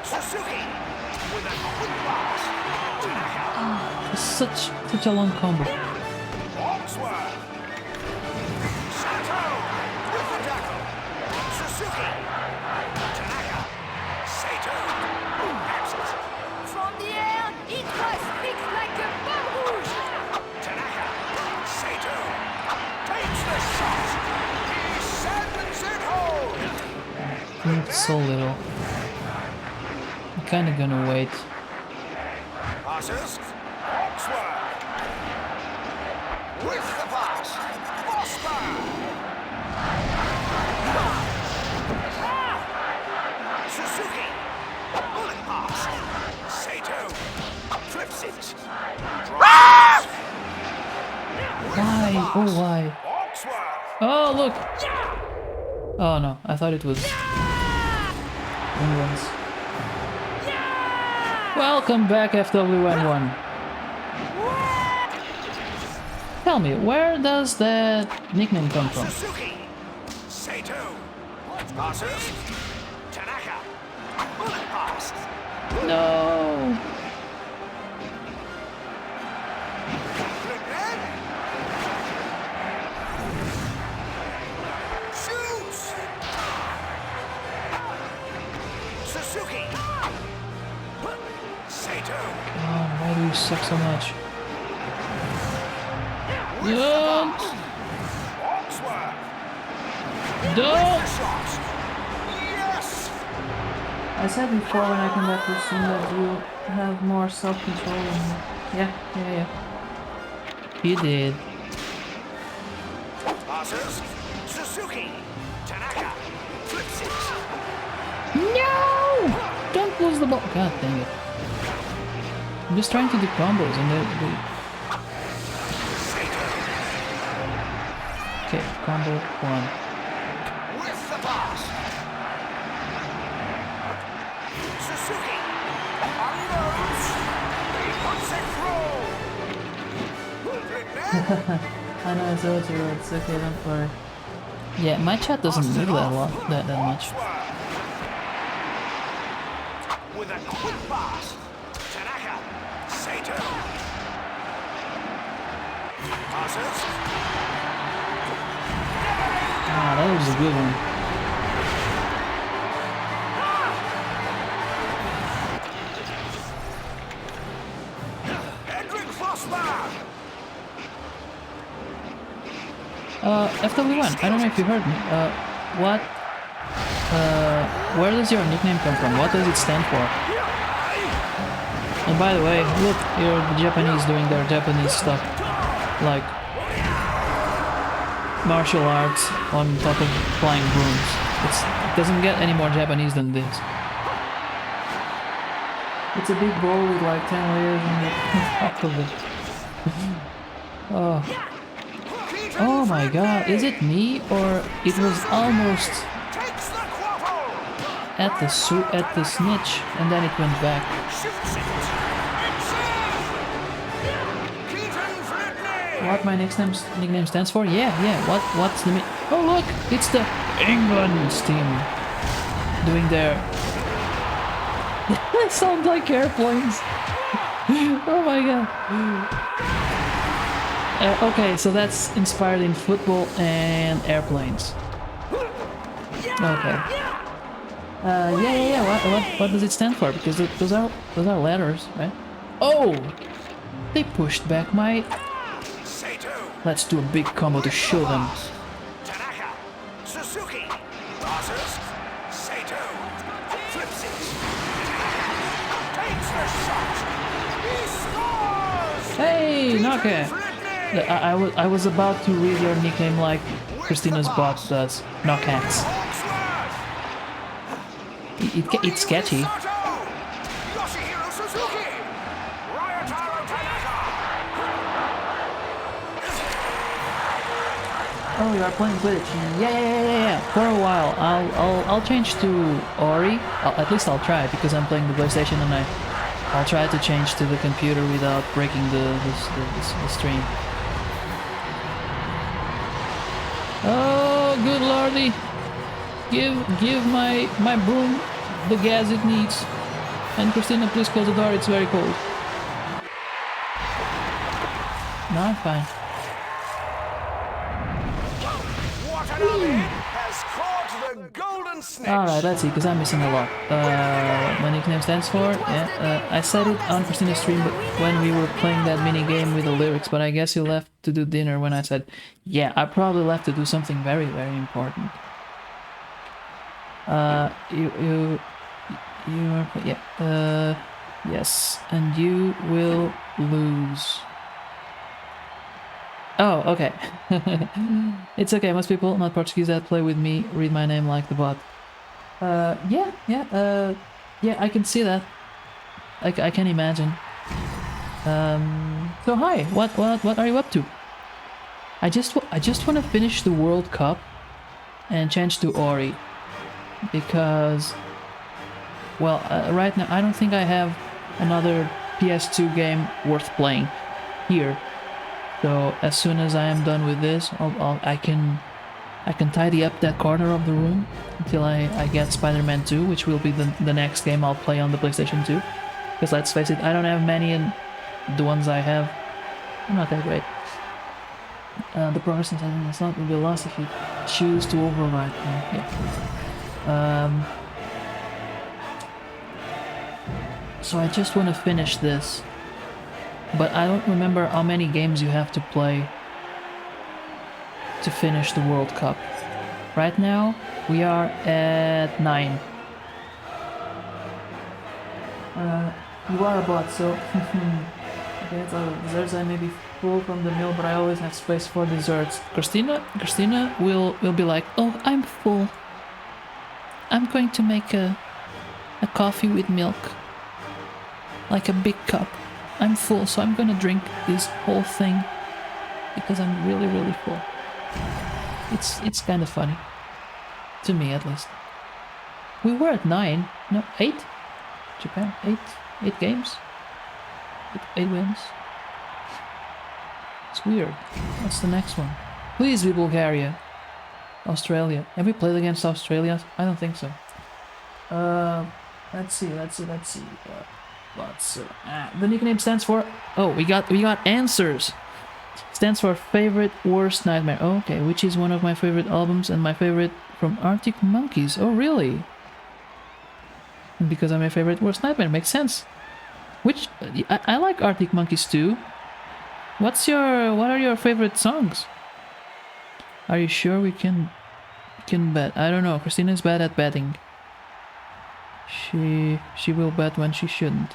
Suzuki. With a quick pass. Tanaka. It's such a long combo. Oxworth. Sato. With the tackle. Suzuki. Tanaka. Sato. Axis. From the air, it was fixed like a bomb rouge. Tanaka. Sato. Takes the shot. He sends it home. It's so little. I'm kinda gonna wait. Passes. Oxworth. With the pass. Bosma. Suzuki. Bullet pass. Sato. Flips it. Drives. Why? Oh, why? Oxworth. Oh, look! Oh no, I thought it was... England's. Welcome back, FW11. Tell me, where does that nickname come from? Suzuki. Sato. Passes. Tanaka. Bullet pass. No! Flip in. Shoots. Suzuki. Sato. Oh, why do you suck so much? With the Don't! pass. Oxworth. Don't! The shot. Yes. I said before when I come back to stream that you have more self-control and... Yeah. You did. Passes. Suzuki. Tanaka. Flips it. No! Don't lose the ball. God dang it. I'm just trying to do combos and they... Okay, combo 1. With the pass. Suzuki. Unloads. He puts it through. I know, it's over to it's okay, don't worry. Yeah, my chat doesn't move that a lot, that much. With a quick pass. Tanaka. Sato. Passes. Ah, that was a good one. Hendrik Vosma. FW1, I don't know if you heard me. Where does your nickname come from? What does it stand for? And by the way, look, here are the Japanese doing their Japanese stuff. Like martial arts on top of flying brooms. It doesn't get any more Japanese than this. It's a big bowl with like 10 layers on the top of it. Oh. Oh my god, is it me or it was almost Takes the quaffle. at the snitch and then it went back. Shoots it. Keaton Flipney. What my nickname stands for? Yeah. What's the oh look, it's the England's team doing their. They sound like airplanes. Oh my god. Okay, so that's inspired in football and airplanes. Okay. What does it stand for? Because those are letters, right? Oh, they pushed back my. Sato. Let's do a big combo to show them. Tanaka. Suzuki. Passes. Sato. Flips it. Takes the shot. He scores. Hey, Naka. I was about to read your nickname like Christina's bot does. Knockouts. Oxworth. It's sketchy. Yoshihiro Suzuki! Ryotaro Tanaka! Oh, you are playing Quidditch. Yeah. For a while, I'll change to Ori. At least I'll try because I'm playing the PlayStation and I'll try to change to the computer without breaking the stream. Oh, good lordy! Give my broom the gas it needs. And Christina, please close the door. It's very cold. No, I'm fine. Watanabe has caught the golden snitch! Alright, let's see, because I'm missing a lot. My nickname stands for... Yeah, I said it on Christina's stream but when we were playing that mini game with the lyrics, but I guess you left to do dinner when I said, yeah, I probably left to do something very, very important. You are... Yeah, yes, and you will lose. Oh, okay. It's okay, most people, not Portuguese, that play with me read my name like the bot. Yeah, I can see that. I can imagine. So hi, what are you up to? I just want to finish the World Cup and change to Ori. Because, well, right now I don't think I have another PS2 game worth playing here. So as soon as I am done with this, I can tidy up that corner of the room until I get Spider-Man 2, which will be the next game I'll play on the PlayStation 2. Because let's face it, I don't have many, and the ones I have are not that great. The progress in setting is not will be lost if you choose to override them. Yeah. So I just want to finish this. But I don't remember how many games you have to play to finish the World Cup. Right now, we are at 9. You are a bot, so... Okay, so desserts I may be full from the meal, but I always have space for desserts. Christina will be like, oh, I'm full. I'm going to make a coffee with milk. Like a big cup. I'm full, so I'm gonna drink this whole thing because I'm really, really full. It's kind of funny. To me, at least. We were at 9. No, 8? Japan? 8 games? 8 wins? It's weird. What's the next one? Please be Bulgaria. Australia. Have we played against Australia? I don't think so. Let's see. The nickname stands for... Oh, we got answers. Stands for favorite worst nightmare. Okay, which is one of my favorite albums and my favorite from Arctic Monkeys. Oh, really? Because I'm my favorite worst nightmare. Makes sense. Which I like Arctic Monkeys too. What are your favorite songs? Are you sure we can bet? I don't know. Christina's bad at betting. She will bet when she shouldn't.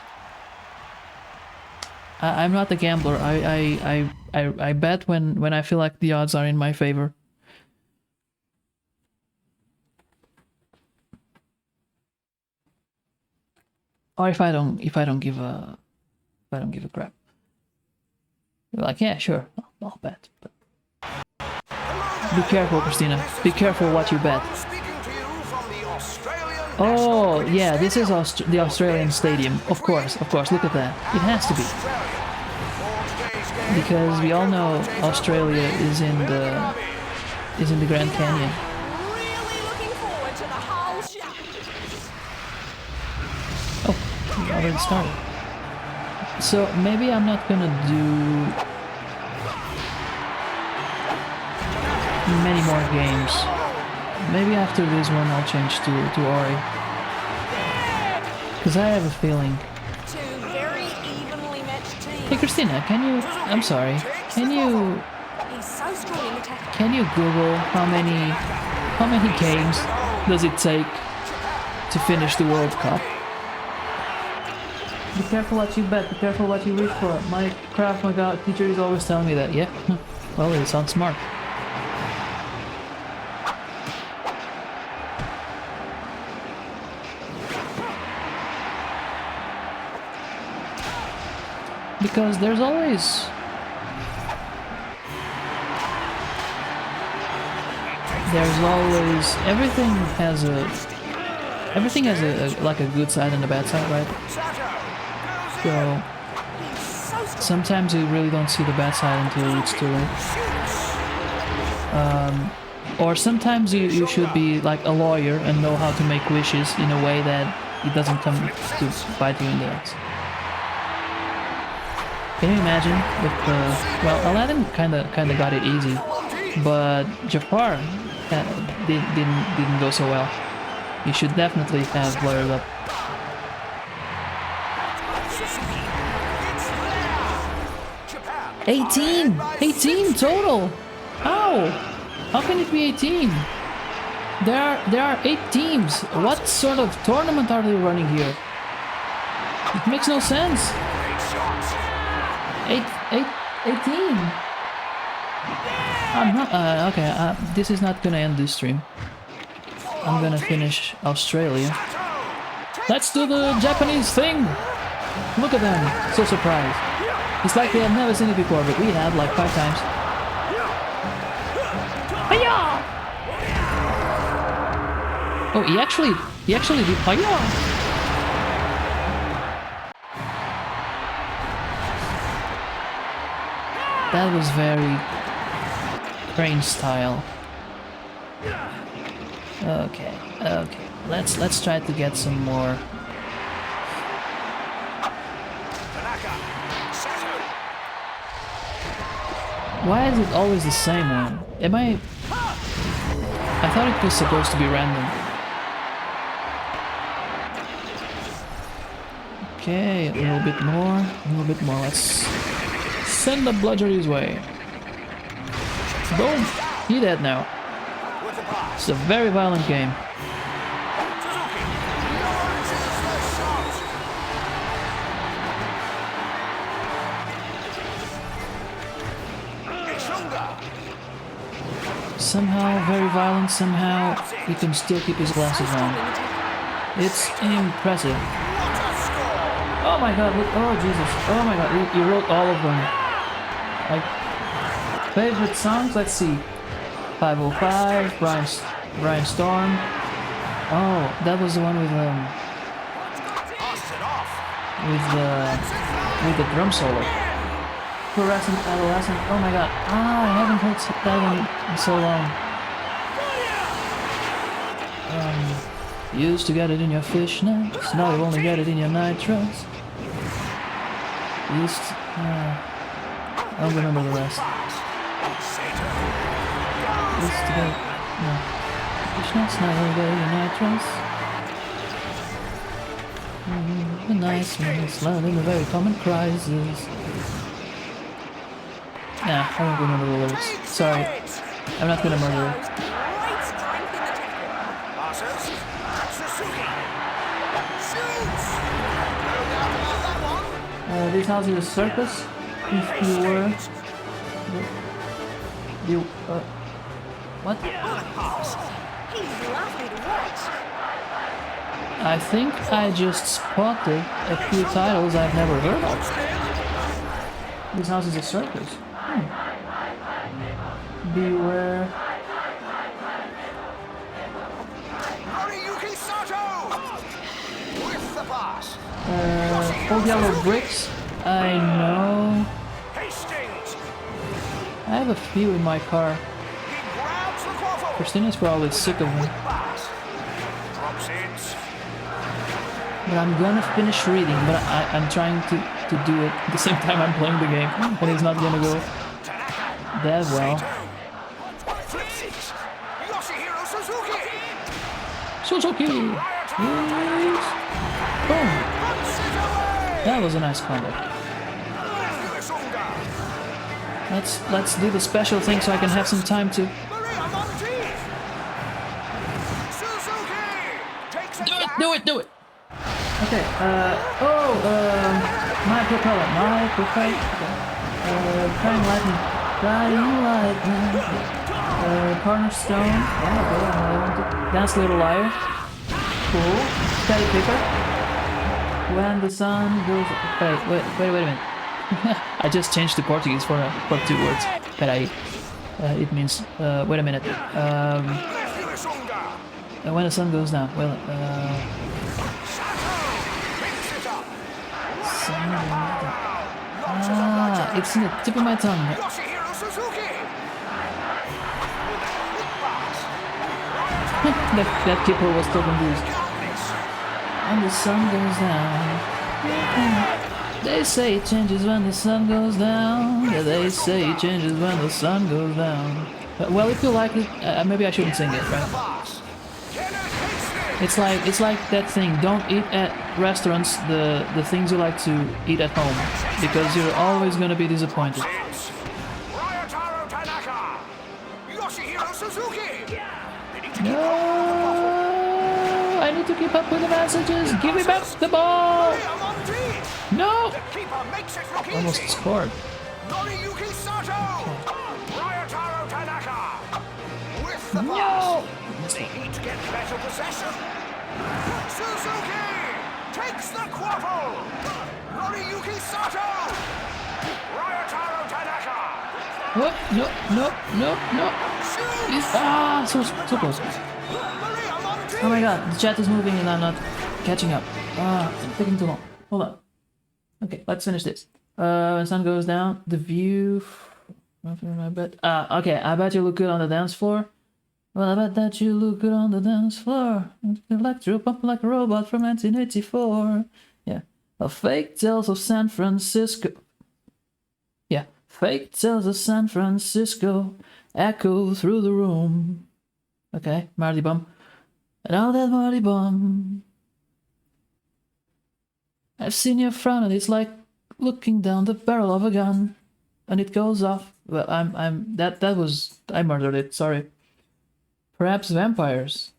I'm not a gambler. I bet when I feel like the odds are in my favor. Or if I don't give a crap. You're like, yeah, sure, I'll bet. But be careful, Christina. Be careful what you bet. Oh, yeah, this is the Australian stadium. Of course. Look at that. It has to be. Because we all know Australia is in the Grand Canyon. Really looking forward to the whole show. Oh, we already started. So maybe I'm not gonna do many more games. Maybe after this one I'll change to Ori. Because I have a feeling. Two very evenly matched teams. Hey Christina, I'm sorry, He's so strong in attack. can you Google how many games does it take to finish the World Cup? Be careful what you bet, be careful what you reach for. My Krav Maga teacher is always telling me that, yeah? Well, it sounds smart. because there's always everything has a like a good side and a bad side, right? So sometimes you really don't see the bad side until it's too late. Or sometimes you should be like a lawyer and know how to make wishes in a way that it doesn't come to bite you in the ass. Can you imagine if well, Aladdin kind of got it easy, but Jafar didn't go so well. You should definitely have lawyered up. Japan. 18 total. How can it be 18? There are 8 teams. What sort of tournament are they running here? It makes no sense. 18. I'm not. Okay. This is not gonna end this stream. I'm gonna finish Australia. Let's do the Japanese thing. Look at them. So surprised. It's like they have never seen it before, but we had like 5 times. Hiya! Oh, he actually did hiya! That was very crane style. Okay. Let's try to get some more. Why is it always the same one? I thought it was supposed to be random. Okay, a little bit more. Let's send the bludger his way. Boom! He dead now. It's a very violent game. Somehow very violent, somehow he can still keep his glasses on. It's impressive. Oh my god, look, oh Jesus, oh my god, he wrote all of them. Like, favorite songs, let's see. 505, Brian Storm. Oh, that was the one with the drum solo. Fluorescent Adolescent. Oh my god. I haven't heard that one in so long. You used to get it in your fishnets, now you only get it in your nitros. Used to, I don't remember the rest. Used to get fishnets, now you only get it in your nitros. The nice ones, love in a very common crisis. Nah, I don't remember the lyrics. Sorry. I'm not gonna murder it. This house is a circus. If you were... What? I think I just spotted a few titles I've never heard of. This house is a circus. Beware. Old Yellow Bricks. I know. I have a few in my car. Christina's probably sick of me. But I'm gonna finish reading, but I'm trying to do it at the same time I'm playing the game, and it's not gonna go that well. Suzuki! Yes. Boom! That was a nice combo. Let's do the special thing so I can have some time to... Do it! Okay, my propeller, Crying Lightning, Cornerstone, Dance Little Liar, cool, Teddy Picker, When the Sun Goes, wait a minute, I just changed to Portuguese for 2 words. Peraí. It means, wait a minute. When the sun goes down. Well, it's in the tip of my tongue. that keeper was still confused. When the sun goes down. They say it changes when the sun goes down. Yeah, they say it changes when the sun goes down. Well, if you like it, maybe I shouldn't sing it, right? It's like that thing. Don't eat at restaurants the things you like to eat at home, because you're always gonna be disappointed. No, I need to keep up with the messages. Give me back the ball. No! Almost scored. No! They each get better possession. Suzuki takes the quaffle. Noriyuki Sato. Ryotaro Tanaka. Oh, no. So close. Oh my god, the chat is moving and I'm not catching up. It's taking too long. Hold on. Okay, let's finish this. When sun goes down, the view. I bet. Okay, I bet you look good on the dance floor. Well, I bet that you look good on the dance floor. Electro pump like a robot from 1984. Yeah. A fake tales of San Francisco. Yeah. Fake tales of San Francisco echo through the room. Okay, Marty Bum. And all that Marty Bum. I've seen you frown and it's like looking down the barrel of a gun. And it goes off. Well, I murdered it, sorry. Perhaps vampires.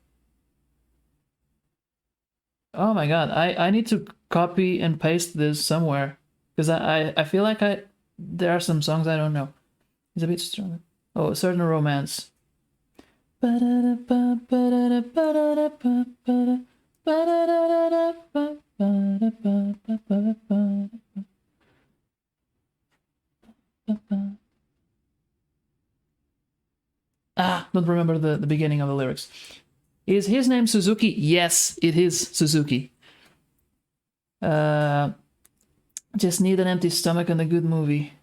Oh my god, I need to copy and paste this somewhere. Because I feel like there are some songs I don't know. It's a bit stronger. Oh, a certain romance. Don't remember the beginning of the lyrics. Is his name Suzuki? Yes, it is Suzuki. Just need an empty stomach and a good movie.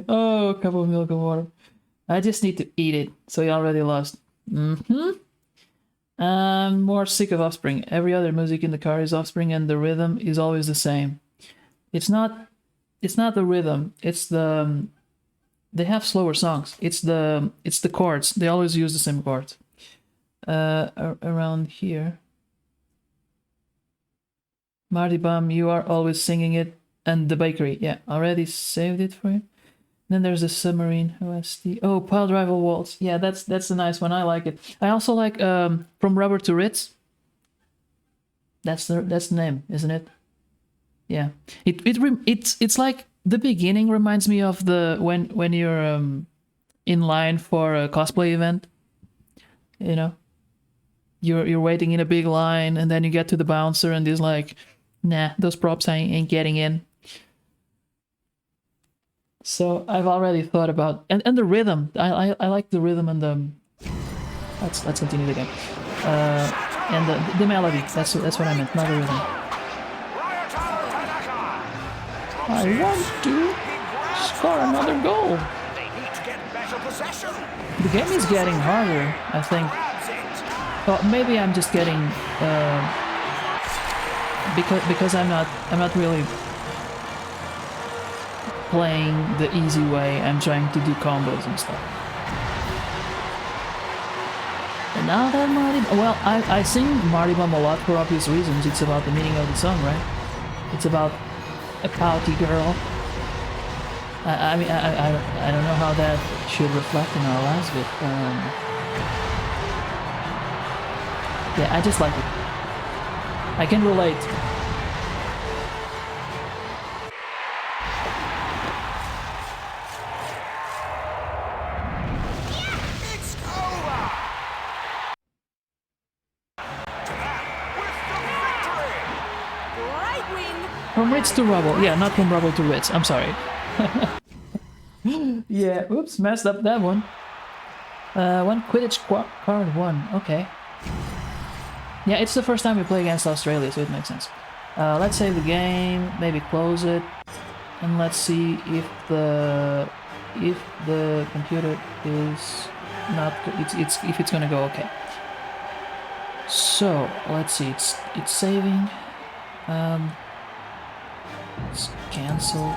Oh, a cup of milk and water. I just need to eat it, so you already lost. I'm more sick of Offspring. Every other music in the car is Offspring and the rhythm is always the same. It's not the rhythm, it's the... They have slower songs. It's the chords. They always use the same chords. Around here. Marty Bum, you are always singing it. And the bakery. Yeah, already saved it for you. Then there's the submarine OST. Oh, Pile Driver Waltz. Yeah, that's a nice one. I like it. I also like From Rubber to Ritz. That's the name, isn't it? Yeah. It's like the beginning reminds me of the when you're in line for a cosplay event. You know, you're waiting in a big line and then you get to the bouncer and he's like, nah, those props ain't getting in. So I've already thought about and the rhythm. I like the rhythm and the let's continue the game. And the melody. That's what I meant, not the rhythm. I want to score another goal. The game is getting harder, I think. Well, maybe I'm just getting because I'm not really playing the easy way. I'm trying to do combos and stuff. And now that Marty, well, I sing Marty Bum a lot for obvious reasons. It's about the meaning of the song, right? It's about a pouty girl. I mean, I don't know how that should reflect in our lives, but yeah, I just like it. I can relate. It's over. With the victory. Great win. From Ritz to Rubble. Yeah, not from Rubble to Ritz. I'm sorry. Yeah, oops, messed up that one. One Quidditch card 1. Okay. Yeah, it's the first time we play against Australia, so it makes sense. Let's save the game, maybe close it, and let's see if the computer is not if it's gonna go okay. So let's see, it's saving. Let's cancel.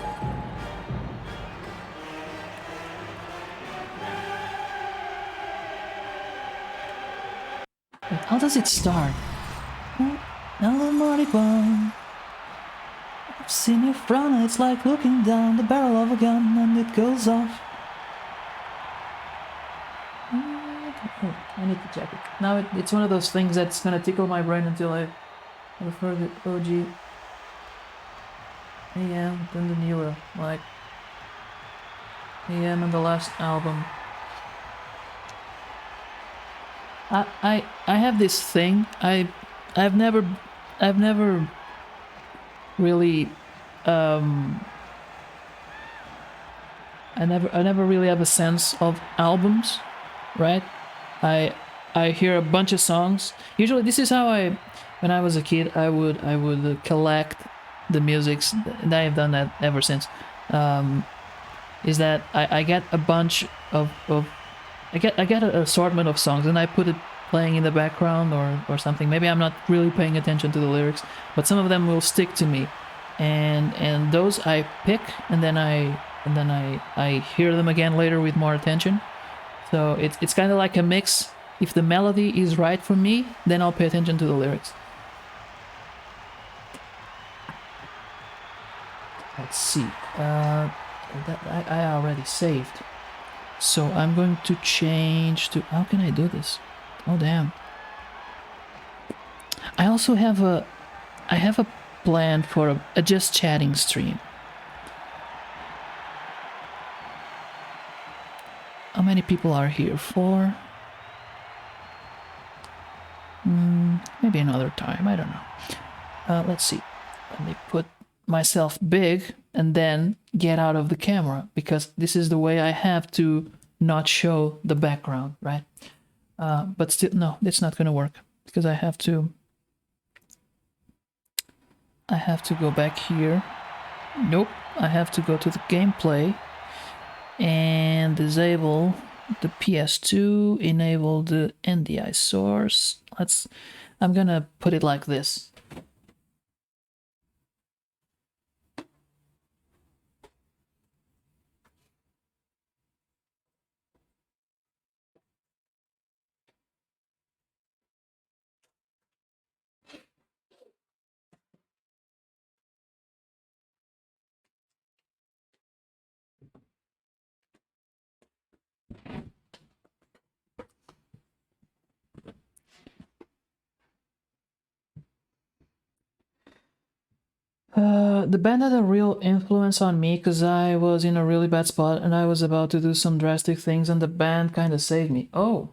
Wait, how does it start? Now the money bomb. I've seen you frown, it's like looking down the barrel of a gun and it goes off. Oh, I need to check it. Now it's one of those things that's gonna tickle my brain until I refer to OG AM, then the newer, like AM and the last album. I have this thing. I've never really I never really have a sense of albums, right? I hear a bunch of songs. Usually this is how when I was a kid I would collect the musics, and I have done that ever since. Is that I get a bunch of I get an assortment of songs and I put it playing in the background or something. Maybe I'm not really paying attention to the lyrics, but some of them will stick to me, and those I pick and then I hear them again later with more attention. So it's kind of like a mix. If the melody is right for me, then I'll pay attention to the lyrics. Let's see. I already saved. So I'm going to change to... How can I do this? Oh, damn. I also have a plan for a just chatting stream. How many people are here? 4? Maybe another time, I don't know. Let's see. Let me put myself big and then get out of the camera, because this is the way I have to not show the background, right? But still, no, it's not gonna work, because I have to go back here. Nope, I have to go to the gameplay and disable the PS2, enable the NDI source. I'm gonna put it like this. The band had a real influence on me because I was in a really bad spot and I was about to do some drastic things, and the band kind of saved me. Oh,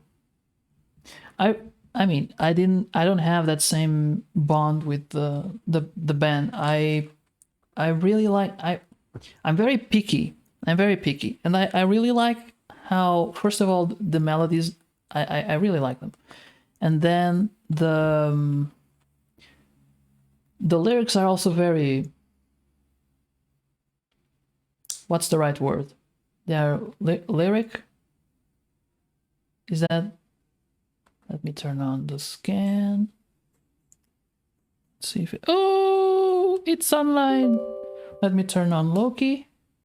I mean, I don't have that same bond with the band. I really like, I'm very picky. And I really like how, first of all, the melodies, I really like them. And then the lyrics are also very, what's the right word? They are lyric? Is that... Let me turn on the scan. Let's see if it... Oh, it's online. Let me turn on Loki.